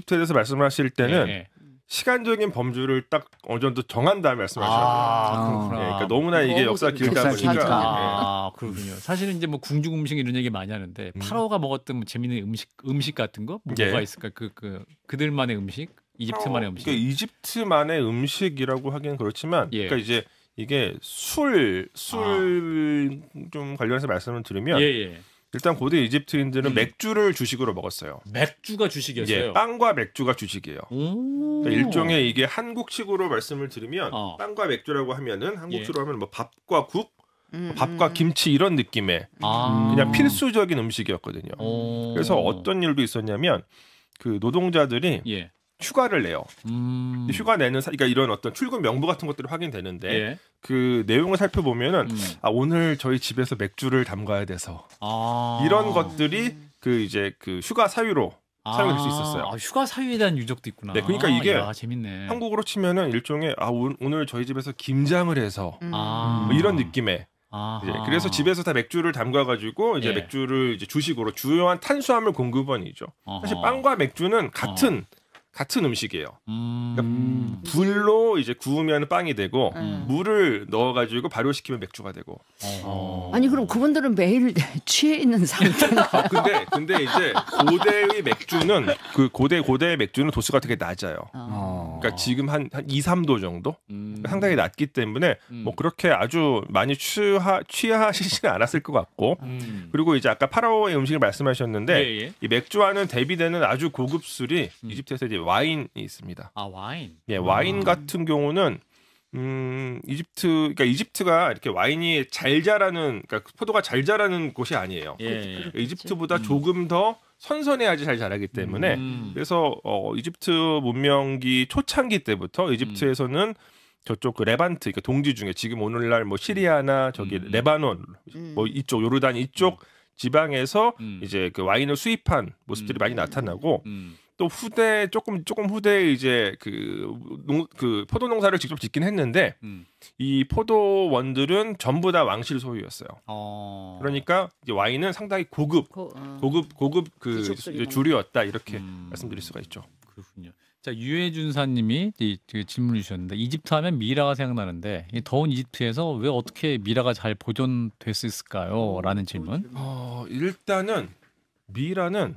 대해서 말씀을 하실 때는 시간적인 범주를 딱 어느 정도 정한 다음에 말씀하셔야 돼요. 그러니까 너무나 이게 역사 길다 보니까. 그렇군요. 사실은 이제 뭐 궁중 음식 이런 얘기 많이 하는데 파라오가 먹었던 뭐 재밌는 음식 같은 거 뭐가 있을까? 그들만의 음식, 이집트만의 음식. 그러니까 이집트만의 음식이라고 하기는 그렇지만, 그러니까 이제 이게 술 좀 관련해서 말씀을 드리면. 일단 고대 이집트인들은 맥주를 주식으로 먹었어요. 맥주가 주식이었어요? 빵과 맥주가 주식이에요. 그러니까 일종의 이게 한국식으로 말씀을 드리면 빵과 맥주라고 하면은 한국식으로 하면 뭐 밥과 국, 밥과 김치 이런 느낌의 그냥 필수적인 음식이었거든요. 그래서 어떤 일도 있었냐면 그 노동자들이 휴가를 내요. 휴가 내는 그러니까 이런 어떤 출근 명부 같은 것들이 확인되는데 그 내용을 살펴보면은 오늘 저희 집에서 맥주를 담가야 돼서 이런 것들이 그 이제 그 휴가 사유로 사용될 수 있었어요. 휴가 사유에 대한 유적도 있구나. 네, 그러니까 이게 재밌네. 한국으로 치면은 일종의 오늘 저희 집에서 김장을 해서 뭐 이런 느낌의. 그래서 집에서 다 맥주를 담가가지고 이제 맥주를 이제 주식으로 주요한 탄수화물 공급원이죠. 사실 빵과 맥주는 같은 같은 음식이에요. 그러니까 불로 이제 구우면 빵이 되고 물을 넣어가지고 발효시키면 맥주가 되고. 아니 그럼 그분들은 매일 취해 있는 상태인가? 근데 이제 고대의 맥주는 그 고대의 맥주는 도수가 되게 낮아요. 그러니까 지금 한 2, 3도 정도 상당히 낮기 때문에 뭐 그렇게 아주 많이 취하시지는 않았을 것 같고. 그리고 이제 아까 파라오의 음식을 말씀하셨는데 이 맥주와는 대비되는 아주 고급 술이 이집트에서 이제 와인이 있습니다. 아 와인. 예, 와인 같은 경우는 그러니까 이집트가 이렇게 와인이 잘 자라는, 그러니까 포도가 잘 자라는 곳이 아니에요. 이집트보다 조금 더 선선해야지 잘 자라기 때문에 그래서 이집트 문명기 초창기 때부터 이집트에서는 저쪽 그 레반트, 그러니까 동지 중에 지금 오늘날 뭐 시리아나 저기 레바논, 뭐 이쪽 요르단 이쪽 지방에서 이제 그 와인을 수입한 모습들이 많이 나타나고. 또 조금 후대에 이제 그 포도 농사를 직접 짓긴 했는데 이 포도원들은 전부 다 왕실 소유였어요. 그러니까 이제 와인은 상당히 고급 그 주류였다 이렇게 말씀드릴 수가 있죠. 그렇군요. 자 유해준사님이 질문을 주셨는데 이집트 하면 미라가 생각나는데 이 더운 이집트에서 왜 어떻게 미라가 잘 보존됐을까요? 라는 질문. 일단은 미라는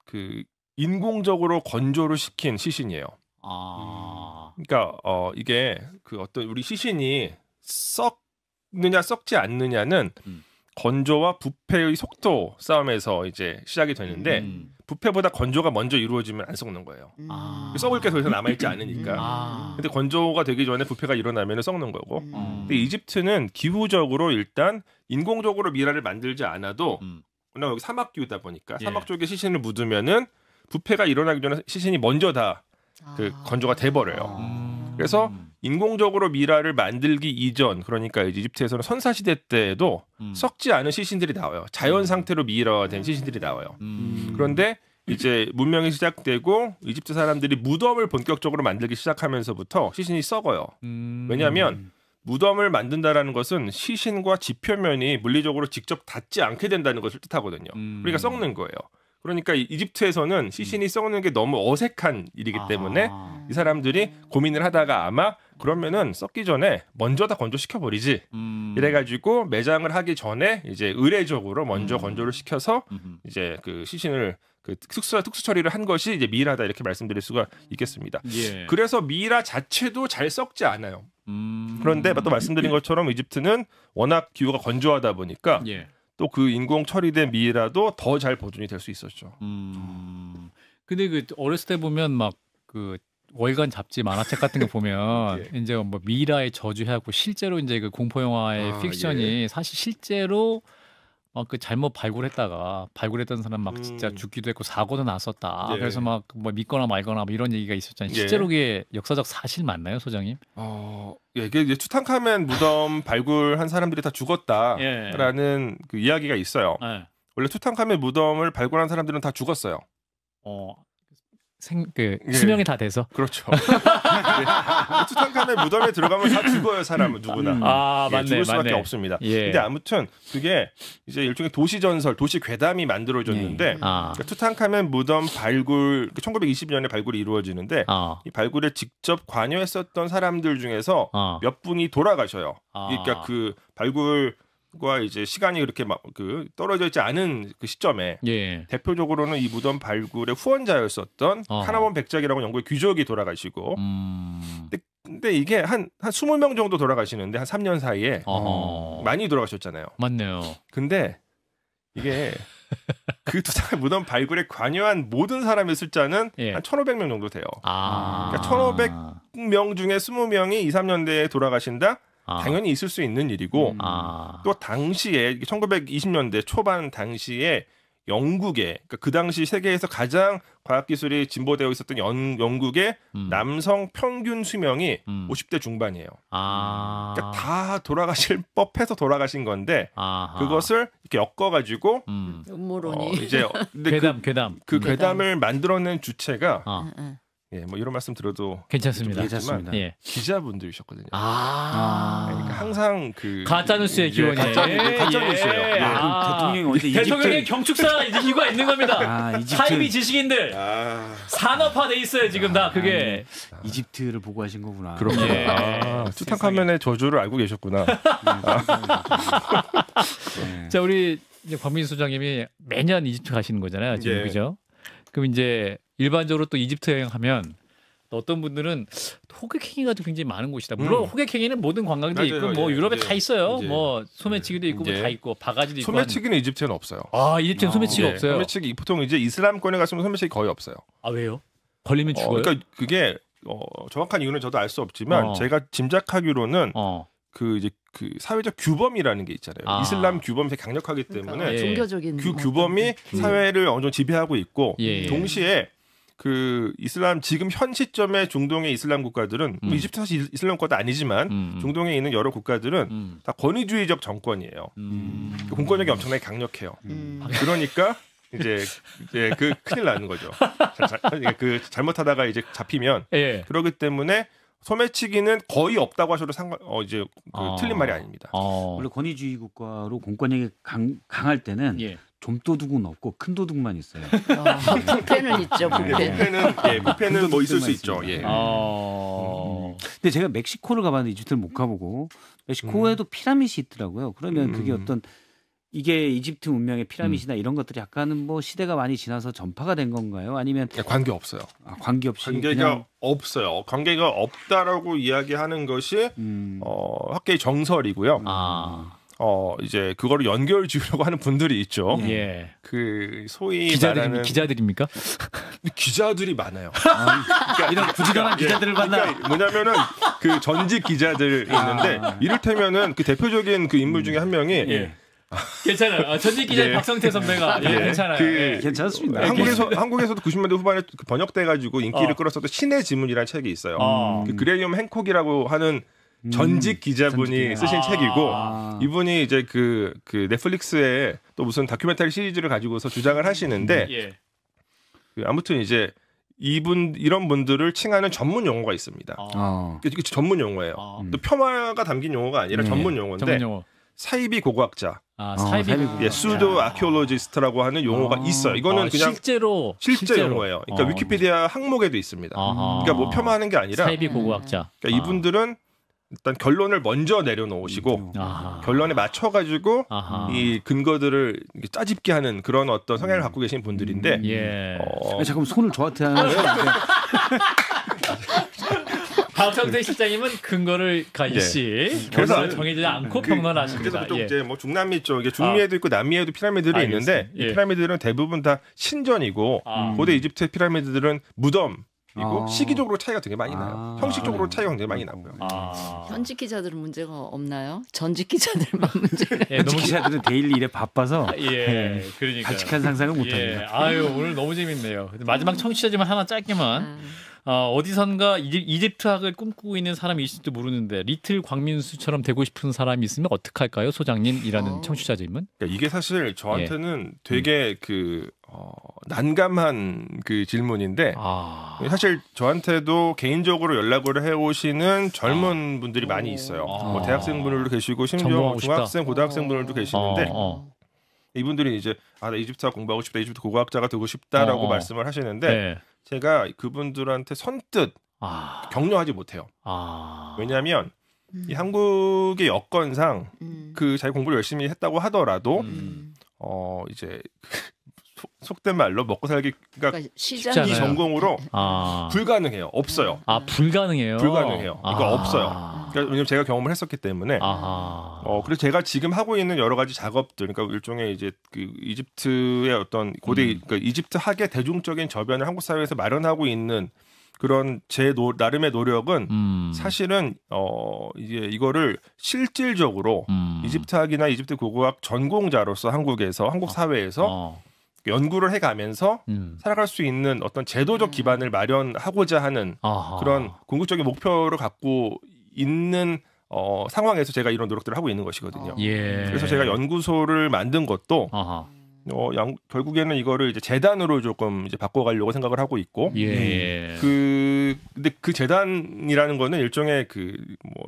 그 인공적으로 건조를 시킨 시신이에요. 그러니까 이게 그 어떤 우리 시신이 썩느냐 썩지 않느냐는 건조와 부패의 속도 싸움에서 이제 시작이 되는데 부패보다 건조가 먼저 이루어지면 안 썩는 거예요. 썩을 게 더 이상 남아있지 않으니까. 근데 건조가 되기 전에 부패가 일어나면 썩는 거고. 근데 이집트는 기후적으로 일단 인공적으로 미라를 만들지 않아도 왜냐면 여기 사막 기후다 보니까 사막 쪽에 시신을 묻으면은 부패가 일어나기 전에 시신이 먼저 다 그 건조가 돼버려요. 그래서 인공적으로 미라를 만들기 이전, 그러니까 이집트에서는 선사시대 때에도 썩지 않은 시신들이 나와요. 자연 상태로 미라된 시신들이 나와요. 그런데 이제 문명이 시작되고 이집트 사람들이 무덤을 본격적으로 만들기 시작하면서부터 시신이 썩어요. 왜냐하면 무덤을 만든다라는 것은 시신과 지표면이 물리적으로 직접 닿지 않게 된다는 것을 뜻하거든요. 그러니까 썩는 거예요. 그러니까 이집트에서는 시신이 썩는 게 너무 어색한 일이기 때문에 이 사람들이 고민을 하다가 아마 그러면은 썩기 전에 먼저 다 건조시켜 버리지. 이래가지고 매장을 하기 전에 이제 의례적으로 먼저 건조를 시켜서 이제 그 시신을 그 특수 처리를 한 것이 이제 미라다 이렇게 말씀드릴 수가 있겠습니다. 그래서 미라 자체도 잘 썩지 않아요. 그런데 또 말씀드린 것처럼 이집트는 워낙 기후가 건조하다 보니까 또 그 인공 처리된 미라도 더 잘 보존이 될 수 있었죠. 근데 그 어렸을 때 보면 막 그 월간 잡지 만화책 같은 거 보면 이제 뭐 미라의 저주 해갖고 실제로 이제 그 공포 영화의 픽션이 사실 실제로 그 잘못 발굴했던 사람 막 진짜 죽기도 했고 사고도 났었다. 그래서 막 뭐 믿거나 말거나 뭐 이런 얘기가 있었잖아요. 실제로 그게 역사적 사실 맞나요, 소장님? 이게 이제 투탕카멘 무덤 발굴한 사람들이 다 죽었다라는 그 이야기가 있어요. 원래 투탕카멘 무덤을 발굴한 사람들은 다 죽었어요. 수명이 다 돼서. 그렇죠. 투탕카멘 무덤에 들어가면 다 죽어요, 사람은 누구나. 맞네, 죽을 수밖에 없습니다. 근데 아무튼 그게 이제 일종의 도시 전설, 도시 괴담이 만들어졌는데 그러니까 투탕카멘 무덤 발굴 1920년에 발굴이 이루어지는데 이 발굴에 직접 관여했었던 사람들 중에서 몇 분이 돌아가셔요. 그러니까 그 발굴과 이제 시간이 그렇게 막 그 떨어져 있지 않은 그 시점에 대표적으로는 이 무덤 발굴의 후원자였었던 카나몬 백작이라고 영국의 귀족이 돌아가시고 근데 이게 한 20명 정도 돌아가시는데 한 3년 사이에 많이 돌아가셨잖아요. 맞네요. 근데 이게 그 투탕카멘 무덤 발굴에 관여한 모든 사람의 숫자는 한 1,500명 정도 돼요. 그러니까 1,500명 중에 20명이 2, 3년대에 돌아가신다? 당연히 있을 수 있는 일이고 또 당시에 1920년대 초반 당시에 영국에 그러니까 그 당시 세계에서 가장 과학기술이 진보되어 있었던 영국의 남성 평균 수명이 50대 중반이에요. 그러니까 다 돌아가실 법해서 돌아가신 건데 그것을 이렇게 엮어가지고 음모론이 이제 근데 괴담 그 괴담을 만들어낸 주체가 예, 뭐 이런 말씀 들어도 괜찮습니다. 괜찮습니다. 예. 기자분들이셨거든요. 그러니까 항상 그 가짜뉴스의 기원이 가짜뉴스예요. 예. 대통령이 언제 이집트 대통령의 경축사 이유가 있는 겁니다. 이집트 사이비 지식인들 산업화돼 있어요 지금 다 그게. 이집트를 보고 하신 거구나. 그렇군요. 예. 투탕카멘의 저주를 알고 계셨구나. 자 우리 이제 박민수 소장님이 매년 이집트 가시는 거잖아요 지금 예. 그죠? 그럼 이제 일반적으로 또 이집트 여행하면 어떤 분들은 호객행위가 굉장히 많은 곳이다. 물론 호객행위는 모든 관광지에 있고 맞아요. 뭐 예, 유럽에 이제, 다 있어요. 이제, 뭐 소매치기도 있고 뭐 이제 다 있고 바가지도 있고. 소매치기는 이집트에는 없어요. 이집트는 소매치기가 예, 없어요. 소매치기 보통 이제 이슬람권에 갔으면 소매치기 거의 없어요. 아 왜요? 걸리면 죽어요? 그러니까 그게 정확한 이유는 저도 알 수 없지만 제가 짐작하기로는 그 이제 그 사회적 규범이라는 게 있잖아요. 이슬람 규범이 되게 강력하기 때문에 그러니까, 종교적인 그 규범이 사회를 어느 정도 지배하고 있고 예. 동시에 그 이슬람 지금 현 시점의 중동의 이슬람 국가들은 이집트 사실 이슬람 국가도 아니지만 중동에 있는 여러 국가들은 다 권위주의적 정권이에요. 공권력이 엄청나게 강력해요. 그러니까 이제 그 큰일 나는 거죠. 그 잘못하다가 이제 잡히면 예. 그렇기 때문에 소매치기는 거의 없다고 하셔도 이제 틀린 말이 아닙니다. 원래 권위주의 국가로 공권력이 강할 때는 예. 좀 도둑은 없고 큰 도둑만 있어요. 부패는 있죠. 부패는 뭐 있을 수 있죠. 예. 근데 제가 멕시코를 가봤는데 이집트를 못 가보고 멕시코에도 피라밋이 있더라고요. 그러면 그게 어떤 이게 이집트 문명의 피라밋이나 이런 것들이 약간은 뭐 시대가 많이 지나서 전파가 된 건가요? 아니면 관계 없어요. 관계 없이 관계가 그냥... 없어요. 관계가 없다라고 이야기하는 것이 학계의 정설이고요. 이제 그거를 연결 지으려고 하는 분들이 있죠. 예. 그 소위 말하는 기자들입니까? 기자들이 많아요. 그러니까 이런 부지런한 기자들을 만나. 그러니까 뭐냐면은 그 전직 기자들 있는데 이를테면은 그 대표적인 그 인물 중에 한 명이 괜찮아요. 전직 기자 박성태 선배가 괜찮아요. 괜찮습니다. 한국에서도 90년대 후반에 번역돼가지고 인기를 끌었었던 신의 지문이라는 책이 있어요. 그 그레이엄 행콕이라고 하는 전직 기자분이 쓰신 책이고 이분이 이제 그 넷플릭스에 또 무슨 다큐멘터리 시리즈를 가지고서 주장을 하시는데 아무튼 이제 이런 분들을 칭하는 전문 용어가 있습니다. 이게 전문 용어예요. 또 폄하가 담긴 용어가 아니라 전문 용어인데 사이비 고고학자, 수도 아키올로지스트라고 하는 용어가 있어요. 이거는 그냥 실제 용어예요. 그러니까 위키피디아 항목에도 있습니다. 그러니까 뭐 폄하하는 게 아니라 사이비 고고학자. 그러니까 이분들은 일단 결론을 먼저 내려놓으시고 결론에 맞춰가지고 이 근거들을 짜집게 하는 그런 어떤 성향을 갖고 계신 분들인데 잠깐 손을 저한테 하는 거예요? 박성태 실장님은 근거를 가지시 그래서 정해지지 않고 평론하십니다. 그래서 또 이제 뭐 중남미 쪽에 중미에도 있고 남미에도 피라미드들이 있는데 이 피라미드들은 대부분 다 신전이고 고대 이집트의 피라미드들은 무덤이고 시기적으로 차이가 되게 많이 나요. 형식적으로 차이가 굉장히 많이 나고요. 현직 기자들은 문제가 없나요? 전직 기자들만 문제가. 현직 기자들은 데일리 일에 바빠서 그러니까 바칙한 상상을 못합니다. 아유 오늘 너무 재밌네요. 마지막 청취자지만 하나 짧게만. 어디선가 이집트학을 꿈꾸고 있는 사람이 있을지도 모르는데 리틀 광민수처럼 되고 싶은 사람이 있으면 어떡할까요, 소장님이라는 청취자 질문. 그러니까 이게 사실 저한테는 되게 난감한 그 질문인데 사실 저한테도 개인적으로 연락을 해오시는 젊은 분들이 많이 있어요. 뭐 대학생분들도 계시고 심지어 중학생, 고등학생분들도 계시는데 이분들이 이제 나 이집트학 공부하고 싶다, 이집트 고고학자가 되고 싶다라고 말씀을 하시는데 제가 그분들한테 선뜻 격려하지 못해요. 왜냐하면 이 한국의 여건상 그 자기 공부를 열심히 했다고 하더라도 이제 속된 말로 먹고 살기가 그러니까 이 전공으로 불가능해요. 없어요. 불가능해요. 불가능해요. 이거 없어요. 그러니까 왜냐면 제가 경험을 했었기 때문에. 그래서 제가 지금 하고 있는 여러 가지 작업들, 그러니까 일종의 이제 그 이집트의 어떤 고대, 그러니까 이집트 학의 대중적인 저변을 한국 사회에서 마련하고 있는 그런 제 나름의 노력은 사실은 이제 이거를 실질적으로 이집트학이나 이집트 고고학 전공자로서 한국 사회에서 연구를 해가면서 살아갈 수 있는 어떤 제도적 기반을 마련하고자 하는 그런 궁극적인 목표를 갖고 있는 상황에서 제가 이런 노력들을 하고 있는 것이거든요. 그래서 제가 연구소를 만든 것도 결국에는 이거를 이제 재단으로 조금 이제 바꿔가려고 생각을 하고 있고, 근데 그 재단이라는 거는 일종의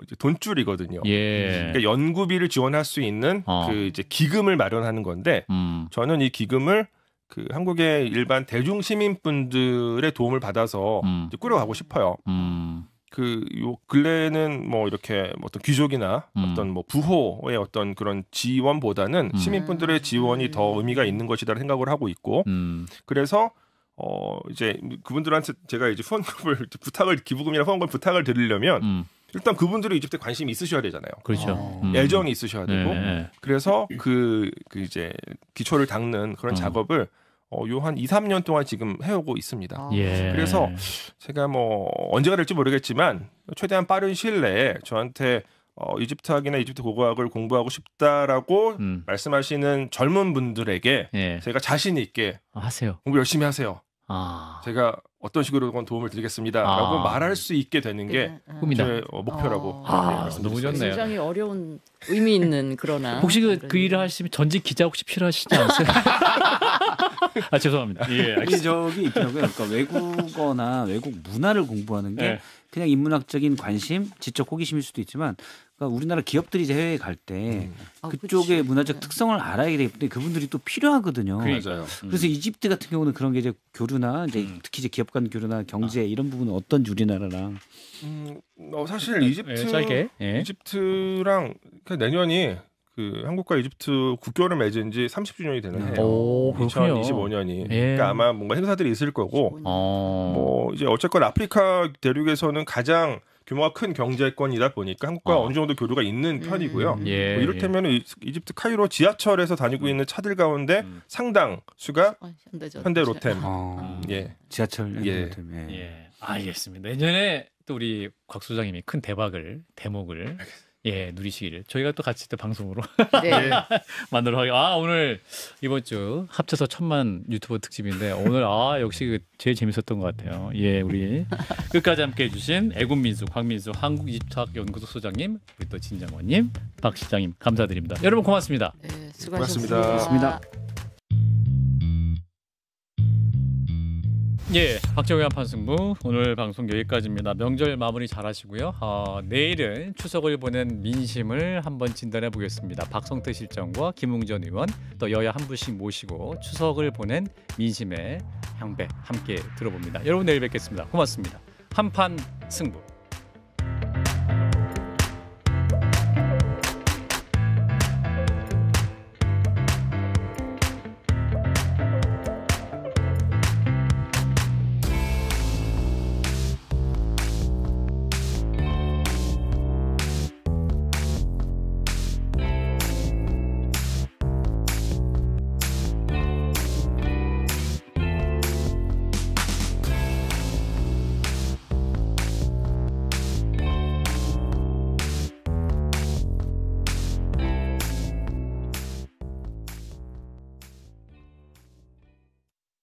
이제 돈줄이거든요. 그러니까 연구비를 지원할 수 있는 그 이제 기금을 마련하는 건데, 저는 이 기금을 그 한국의 일반 대중 시민분들의 도움을 받아서 이제 꾸려가고 싶어요. 요 근래에는 뭐 이렇게 어떤 귀족이나 어떤 뭐 부호의 어떤 그런 지원보다는 시민분들의 지원이 더 의미가 있는 것이다 생각을 하고 있고, 그래서 이제 그분들한테 제가 이제 후원금을 기부금이나 후원금 부탁을 드리려면 일단 그분들이 이집트에 관심이 있으셔야 되잖아요. 그렇죠. 애정이 있으셔야 되고, 그래서 그 이제 기초를 닦는 그런 작업을 요 한 2, 3년 동안 지금 해오고 있습니다. 그래서 제가 뭐 언제가 될지 모르겠지만 최대한 빠른 시일 내에 저한테 이집트학이나 이집트 고고학을 공부하고 싶다라고 말씀하시는 젊은 분들에게 제가 자신 있게 하세요. 공부 열심히 하세요. 제가 어떤 식으로건 도움을 드리겠습니다라고 말할 수 있게 되는 게 제 목표라고. 너무 좋네요. 굉장히 어려운 의미 있는 그러나 혹시 그 일을 하시면 전직 기자 혹시 필요하시지 않으세요? 죄송합니다. 저기 있더라고요. 그러니까 외국어나 외국 문화를 공부하는 게 그냥 인문학적인 관심, 지적 호기심일 수도 있지만, 그러니까 우리나라 기업들이 이제 해외에 갈 때 그쪽의 그치. 문화적 특성을 알아야 되기 때문에 그분들이 또 필요하거든요. 맞아요. 그래서 이집트 같은 경우는 그런 게 이제 교류나 이제 특히 이제 기업 간 교류나 경제 이런 부분은 어떤 우리나라랑 사실 이집트랑 내년이 그 한국과 이집트 국교를 맺은 지 30주년이 되는 해요. 2025년이. 그러니까 아마 뭔가 행사들이 있을 거고, 뭐 이제 어쨌건 아프리카 대륙에서는 가장 규모가 큰 경제권이다 보니까 한국과 어느 정도 교류가 있는 편이고요. 뭐 이를테면 이집트 카이로 지하철에서 다니고 있는 차들 가운데 상당 수가 현대 로템. 지하철 로템. 알겠습니다. 내년에 또 우리 곽 소장님이 큰 대목을 누리시기를 저희가 또 같이 또 방송으로 만들어 하게. 오늘 이번 주 합쳐서 1000만 유튜버 특집인데 오늘 역시 제일 재밌었던 것 같아요. 우리 끝까지 함께 해주신 애국민수 곽민수 한국이집트학 연구소 소장님, 우리 또 진정원님, 박 시장님 감사드립니다. 여러분 고맙습니다. 수고하셨습니다. 고맙습니다. 박정희 한판 승부 오늘 방송 여기까지입니다. 명절 마무리 잘하시고요. 내일은 추석을 보낸 민심을 한번 진단해 보겠습니다. 박성태 실장과 김웅전 의원 또 여야 한 분씩 모시고 추석을 보낸 민심의 향배 함께 들어봅니다. 여러분 내일 뵙겠습니다. 고맙습니다. 한판 승부.